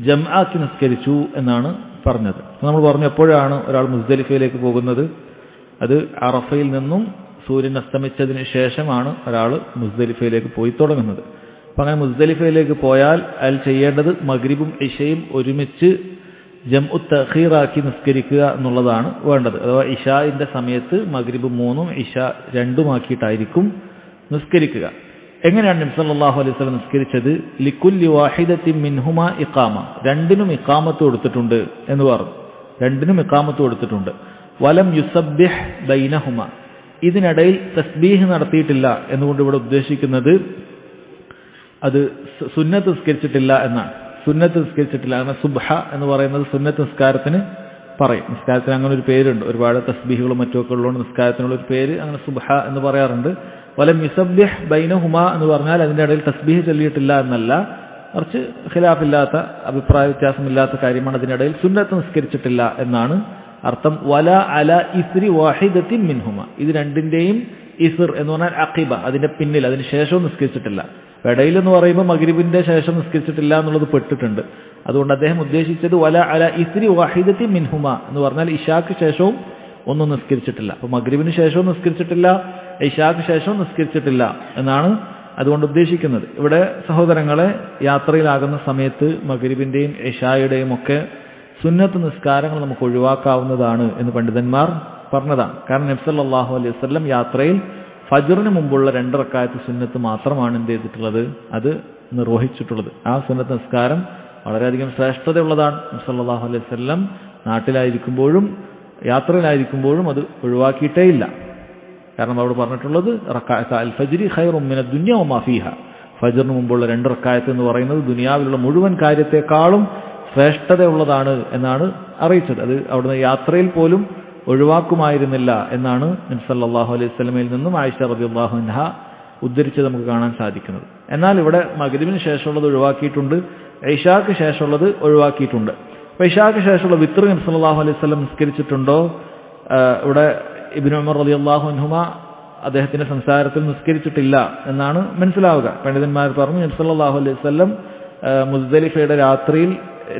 ജംആക്കി നിസ്കരിച്ചു എന്നാണ് പറഞ്ഞത്. നമ്മൾ പറഞ്ഞു എപ്പോഴാണ് ഒരാൾ മുസ്ദലിഫയിലേക്ക് പോകുന്നത്? അത് അറഫയിൽ നിന്നും സൂര്യൻ അസ്തമിച്ചതിന് ശേഷമാണ് ഒരാൾ മുസ്ദലിഫയിലേക്ക് പോയി തുടങ്ങുന്നത്. അപ്പം അങ്ങനെ മുസ്ദലിഫയിലേക്ക് പോയാൽ അയാൾ ചെയ്യേണ്ടത് മഗ്രിബും ഇശയും ഒരുമിച്ച് ജംഉ തഖീറാക്കി നിസ്കരിക്കുക എന്നുള്ളതാണ് വേണ്ടത്. അഥവാ ഇശാഇന്റെ സമയത്ത് മഗ്രിബ് 3ഉം ഇശ 2ഉം ആക്കിയിട്ടായിരിക്കും നിസ്കരിക്കുക. എങ്ങനെയാണ് നബി സല്ലല്ലാഹു അലൈഹി വസല്ലം നിസ്കരിച്ചത്? ലികുല്ലി വാഹിദത്തിൻ മിൻഹുമാ ഇഖാമ, രണ്ടിനും ഇഖാമത്ത് കൊടുത്തിട്ടുണ്ട് എന്ന് പറഞ്ഞു. രണ്ടിനും ഇഖാമത്ത് കൊടുത്തിട്ടുണ്ട്. വലം യുസബ്ബിഹ് ബൈനഹുമ, ഇതിനിടയിൽ തസ്ബീഹ് നടത്തിയിട്ടില്ല എന്നുകൊണ്ട് ഇവിടെ ഉദ്ദേശിക്കുന്നത് അത് സുന്നത്ത് നിസ്കരിച്ചിട്ടില്ല എന്നാണ്. സുന്നത്ത് നിസ്കരിച്ചിട്ടില്ല. കാരണം സുബ്ഹ എന്ന് പറയുന്നത് സുന്നത്ത് നിസ്കാരത്തിന് പറയും. നിസ്കാരത്തിന് അങ്ങനെ ഒരു പേരുണ്ട്. ഒരുപാട് തസ്ബീഹുകളും മറ്റുമൊക്കെ ഉള്ളതുകൊണ്ട് നിസ്കാരത്തിനുള്ള ഒരു പേര് അങ്ങനെ സുബ്ഹ എന്ന് പറയാറുണ്ട്. വലം യുസബ്ബിഹ് ബൈനഹുമ എന്ന് പറഞ്ഞാൽ അതിൻ്റെ ഇടയിൽ തസ്ബീഹ് ചൊല്ലിയിട്ടില്ല എന്നല്ല, മറിച്ച് ഖിലാഫില്ലാത്ത, അഭിപ്രായ വ്യത്യാസമില്ലാത്ത കാര്യമാണ്. അതിനിടയിൽ സുന്നത്ത് നിസ്കരിച്ചിട്ടില്ല എന്നാണ് അർത്ഥം. വല അല ഇസ്രി വാഹിദത്തിൻ മിൻഹുമ, ഇത് രണ്ടിന്റെയും ഇസ്ർ എന്ന് പറഞ്ഞാൽ അഖിബ, അതിന്റെ പിന്നിൽ, അതിന് ശേഷവും നിസ്കരിച്ചിട്ടില്ല. ഇടയിൽ എന്ന് പറയുമ്പോൾ മഗ്രിബിന്റെ ശേഷം നിസ്കരിച്ചിട്ടില്ല എന്നുള്ളത് പെട്ടിട്ടുണ്ട്. അതുകൊണ്ട് അദ്ദേഹം ഉദ്ദേശിച്ചത് വല അല ഇസ്രി വാഹിദത്തിൻ മിൻഹുമ എന്ന് പറഞ്ഞാൽ ഇശാക്ക് ശേഷവും ഒന്നും നിസ്കരിച്ചിട്ടില്ല. അപ്പൊ മഗ്രിബിന് ശേഷവും നിസ്കരിച്ചിട്ടില്ല, ഇശാക്ക് ശേഷവും നിസ്കരിച്ചിട്ടില്ല എന്നാണ് അതുകൊണ്ട് ഉദ്ദേശിക്കുന്നത്. ഇവിടെ സഹോദരങ്ങളെ, യാത്രയിലാകുന്ന സമയത്ത് മഗ്രിബിന്റെയും ഇശായുടെയും ഒക്കെ സുന്നത്ത് നിസ്കാരങ്ങൾ നമുക്ക് ഒഴിവാക്കാവുന്നതാണ് എന്ന് പണ്ഡിതന്മാർ പറഞ്ഞതാണ്. കാരണം നബി സല്ലല്ലാഹു അലൈഹി വസല്ലം യാത്രയിൽ ഫജ്റിന് മുമ്പുള്ള 2 റക്അത്ത് സുന്നത്ത് മാത്രമാണ് എന്ത് ചെയ്തിട്ടുള്ളത്, അത് നിർവഹിച്ചിട്ടുള്ളത്. ആ സുന്നത്ത് നിസ്കാരം വളരെയധികം ശ്രേഷ്ഠതയുള്ളതാണ്. നബി സല്ലല്ലാഹു അലൈഹി വസല്ലം നാട്ടിലായിരിക്കുമ്പോഴും യാത്രയിലായിരിക്കുമ്പോഴും അത് ഒഴിവാക്കിയിട്ടേ ഇല്ല. കാരണം അവിടെ പറഞ്ഞിട്ടുള്ളത് റക്അത്ത് അൽ ഫജ്രി ഖൈറും മിനദ് ദുനിയ വമാ ഫീഹ, ഫജ്റിന് മുമ്പുള്ള 2 റക്അത്ത് എന്ന് പറയുന്നത് ദുനിയാവിലുള്ള മുഴുവൻ കാര്യത്തെക്കാളും ശ്രേഷ്ഠതയുള്ളതാണ് എന്നാണ് അറിയിച്ചത്. അത് അവിടുന്ന് യാത്രയിൽ പോലും ഒഴിവാക്കുമായിരുന്നില്ല എന്നാണ് നബി സല്ലല്ലാഹു അലൈഹി വസല്ലമയിൽ നിന്നും ആയിഷ റളിയല്ലാഹു അൻഹ ഉദ്ധരിച്ചത് നമുക്ക് കാണാൻ സാധിക്കുന്നത്. എന്നാൽ ഇവിടെ മഗ്രിബിന് ശേഷമുള്ളത് ഒഴിവാക്കിയിട്ടുണ്ട്, ഇശാക്ക് ശേഷമുള്ളത് ഒഴിവാക്കിയിട്ടുണ്ട്. അപ്പോൾ ഇശാക്ക് ശേഷമുള്ള വിത്ർ നബി സല്ലല്ലാഹു അലൈഹി വസല്ലം നിസ്കരിച്ചിട്ടുണ്ടോ? ഇവിടെ ഇബ്നു ഉമർ റളിയല്ലാഹു അൻഹുമ അദ്ദേഹത്തിന്റെ സംസാരത്തിൽ നിസ്കരിച്ചിട്ടില്ല എന്നാണ് മനസ്സിലാവുക. പണ്ഡിതന്മാർ പറഞ്ഞു നബി സല്ലല്ലാഹു അലൈഹി വസല്ലം മുസ്ദലിഫയുടെ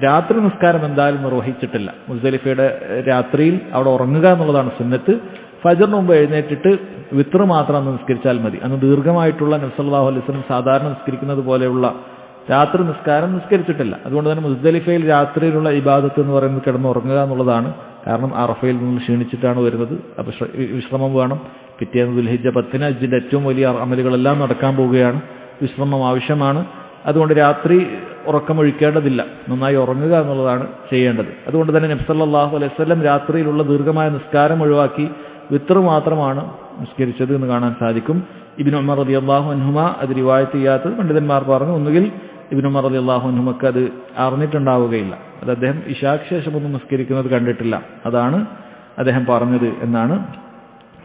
രാത്രി നിസ്കാരം എന്തായാലും നിർവഹിച്ചിട്ടില്ല. മുസ്ദലിഫയുടെ രാത്രിയിൽ അവിടെ ഉറങ്ങുക എന്നുള്ളതാണ് സുന്നത്ത്. ഫജ്റിന് മുമ്പ് എഴുന്നേറ്റിട്ട് വിത്ർ മാത്രം അന്ന് നിസ്കരിച്ചാൽ മതി. അന്ന് ദീർഘമായിട്ടുള്ള നബി സല്ലല്ലാഹു അലൈഹി വസല്ലം സാധാരണ നിസ്കരിക്കുന്നത് പോലെയുള്ള രാത്രി നിസ്കാരം നിസ്കരിച്ചിട്ടില്ല. അതുകൊണ്ട് തന്നെ മുസ്ദലിഫയിൽ രാത്രിയിലുള്ള ഇബാദത്ത് എന്ന് പറയുന്നത് കിടന്നുറങ്ങുക എന്നുള്ളതാണ്. കാരണം അറഫയിൽ നിന്ന് ക്ഷീണിച്ചിട്ടാണ് വരുന്നത്, അപ്പോൾ വിശ്രമം വേണം. പിറ്റേന്ന് ദുൽഹിജ്ജ 10 ഹജ്ജിന്റെ ഏറ്റവും വലിയ അമലുകളെല്ലാം നടക്കാൻ പോവുകയാണ്, വിശ്രമം ആവശ്യമാണ്. അതുകൊണ്ട് രാത്രി ഉറക്കമൊഴിക്കേണ്ടതില്ല, നന്നായി ഉറങ്ങുക എന്നുള്ളതാണ് ചെയ്യേണ്ടത്. അതുകൊണ്ട് തന്നെ നബി സല്ലല്ലാഹു അലൈഹി വസല്ലം രാത്രിയിലുള്ള ദീർഘമായ നിസ്കാരം ഒഴിവാക്കി വിത്ർ മാത്രമാണ് നിസ്കരിച്ചത് എന്ന് കാണാൻ സാധിക്കും. ഇബ്നു ഉമർ റളിയല്ലാഹു അൻഹുമ അത് റിവായത്ത് ചെയ്യാത്തത് പണ്ഡിതന്മാർ പറഞ്ഞു, ഒന്നുകിൽ ഇബ്നു ഉമർ റളിയല്ലാഹു അൻഹുമക്ക് അത് അറിഞ്ഞിട്ടുണ്ടാവുകയില്ല, അത് അദ്ദേഹം ഇശാക്ക് ശേഷമൊന്നും നിസ്കരിക്കുന്നത് കണ്ടിട്ടില്ല, അതാണ് അദ്ദേഹം പറഞ്ഞത് എന്നാണ്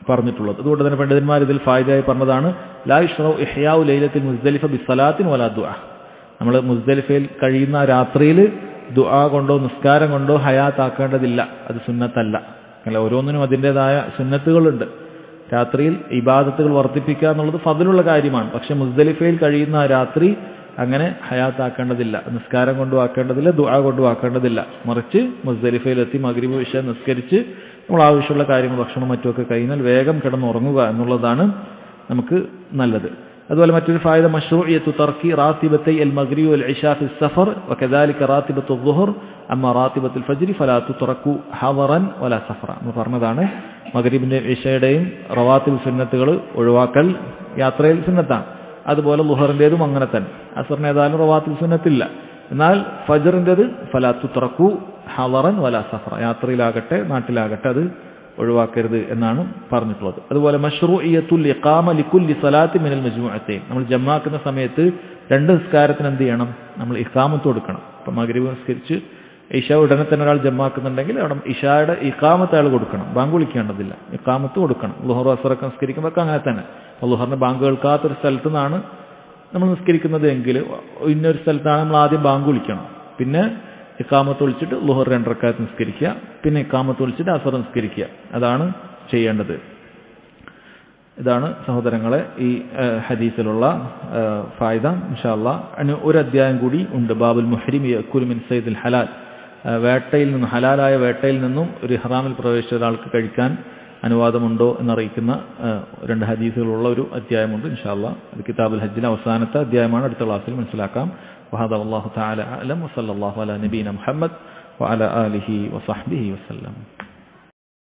പറഞ്ഞിട്ടുള്ളത്. അതുകൊണ്ട് തന്നെ പണ്ഡിതന്മാർ ഇതിൽ ഫായിദയായി പറഞ്ഞതാണ് ലാ യുശ്റഉ ഇഹ്യാഉ ലൈലത്തിൽ മുസ്ദലിഫ ബിസ്സലാത്തിൻ വലാ ദുആ. നമ്മൾ മുസ്ദലിഫയിൽ കഴിയുന്ന രാത്രിയിൽ ദുആ കൊണ്ടോ നിസ്കാരം കൊണ്ടോ ഹയാത്താക്കേണ്ടതില്ല, അത് സുന്നത്തല്ല. അല്ല, ഓരോന്നിനും അതിൻ്റെതായ സുന്നത്തുകളുണ്ട്. രാത്രിയിൽ ഇബാദത്തുകൾ വർദ്ധിപ്പിക്കുക എന്നുള്ളത് ഫദ്ലുള്ള കാര്യമാണ്. പക്ഷെ മുസ്ദലിഫയിൽ കഴിയുന്ന രാത്രി അങ്ങനെ ഹയാത്താക്കേണ്ടതില്ല, നിസ്കാരം കൊണ്ടും ആക്കേണ്ടതില്ല, ദുആ കൊണ്ടും ആക്കേണ്ടതില്ല. മറിച്ച് മുസ്ദലിഫയിലെത്തി മഗ്രിബ് ഇശ നിസ്കരിച്ച് നമ്മൾ ആവശ്യമുള്ള കാര്യങ്ങൾ ഭക്ഷണം മറ്റുമൊക്കെ കഴിഞ്ഞാൽ വേഗം കിടന്നുറങ്ങുക എന്നുള്ളതാണ് നമുക്ക് നല്ലത്. അതുപോലെ മറ്റൊരു ഫായിദ മശ്റൂഇയ്യത്തു തർക്കി റാത്തിബത്തൈ അൽ മഗ്രിബ് വൽ ഇശാ ഫി സഫർ വകദാലിക റാത്തിബത്തു ദുഹർ അമ്മ റാത്തിബത്തുൽ ഫജ്രി ഫലാ തുത്രകു ഹദറൻ വലാ സഫറ എന്ന് പറഞ്ഞതാണ്. മഗ്രിബിന്റെ ഇശയുടെയും റവാത്തിബ് സുന്നത്തുകൾ ഒഴിവാക്കൽ യാത്രയിൽ സുന്നത്താണ്. അതുപോലെ ളുഹറിന്റേതും അങ്ങനെ തന്നെ. അസറിന് ഏതായാലും റവാത്തിബ് സുന്നത്തില്ല. എന്നാൽ ഫജ്റിന്റേത് ഫലാ തുത്രകു ഹദറൻ വലാ സഫറ, യാത്രയിലാകട്ടെ നാട്ടിലാകട്ടെ അത് ഒഴിവാക്കരുത് എന്നാണ് പറഞ്ഞിട്ടുള്ളത്. അതുപോലെ മശ്റൂഇയ്യത്തുൽ ഇഖാമ ലികുല്ലി സലാത്തി മിനൽ മജ്മുഅത്തൈൻ, നമ്മൾ ജമാഅക്കുന്ന സമയത്ത് 2 നിസ്കാരത്തിന് എന്ത് ചെയ്യണം, നമ്മൾ ഇഖാമത്ത് കൊടുക്കണം. ഇപ്പം മഗ്രിബ് നിസ്കരിച്ച് ഇശ ഉടനെ തന്നെ ഒരാൾ ജമാഅക്കുന്നുണ്ടെങ്കിൽ അവിടെ ഇശായുടെ ഇഖാമത്ത് അയാൾ കൊടുക്കണം, ബാങ്ക് വിളിക്കേണ്ടതില്ല, ഇഖാമത്ത് കൊടുക്കണം. ളുഹർ അസറൊക്കെ നിസ്കരിക്കുമ്പോൾ അങ്ങനെ തന്നെ. അപ്പോൾ ളുഹറിന്റെ ബാങ്ക് കേൾക്കാത്തൊരു സ്ഥലത്തു നിന്നാണ് നമ്മൾ നിസ്കരിക്കുന്നത് എങ്കിൽ ഇന്നൊരു സ്ഥലത്താണ് നമ്മൾ ആദ്യം ബാങ്ക് വിളിക്കണം, പിന്നെ ഇഖാമത്ത് വിളിച്ചിട്ട് ളുഹർ 2 റക്അത്ത് നിസ്കരിക്കുക, പിന്നെ ഇഖാമത്ത് വിളിച്ചിട്ട് അസർ നിസ്കരിക്കുക. അതാണ് ചെയ്യേണ്ടത്. ഇതാണ് സഹോദരങ്ങളെ ഈ ഹദീസിലുള്ള ഫായിദ. ഇൻഷാ അല്ലാഹ് അതിന് ഒരു അധ്യായം കൂടി ഉണ്ട്. ബാബുൽ മുഹ്രിം യഅകുലു മിൻ സൈദിൽ ഹലാൽ. വേട്ടയിൽ നിന്നും, ഹലാലായ വേട്ടയിൽ നിന്നും ഒരു ഇഹ്റാമിൽ പ്രവേശിച്ച ഒരാൾക്ക് കഴിക്കാൻ അനുവാദമുണ്ടോ എന്നറിയിക്കുന്ന 2 ഹദീസുകളുള്ള ഒരു അധ്യായമുണ്ട്. ഇൻഷാ അല്ലാഹ് അത് കിതാബുൽ ഹജ്ജിലെ അവസാനത്തെ അധ്യായമാണ്. അടുത്ത ക്ലാസ്സിൽ മനസ്സിലാക്കാം. വഹദ വല്ലാഹു തആല അഅലം വസല്ലല്ലാഹു അലാ നബീന മുഹമ്മദ് വഅലാ ആലിഹി വസഹ്ബിഹി വസല്ലം.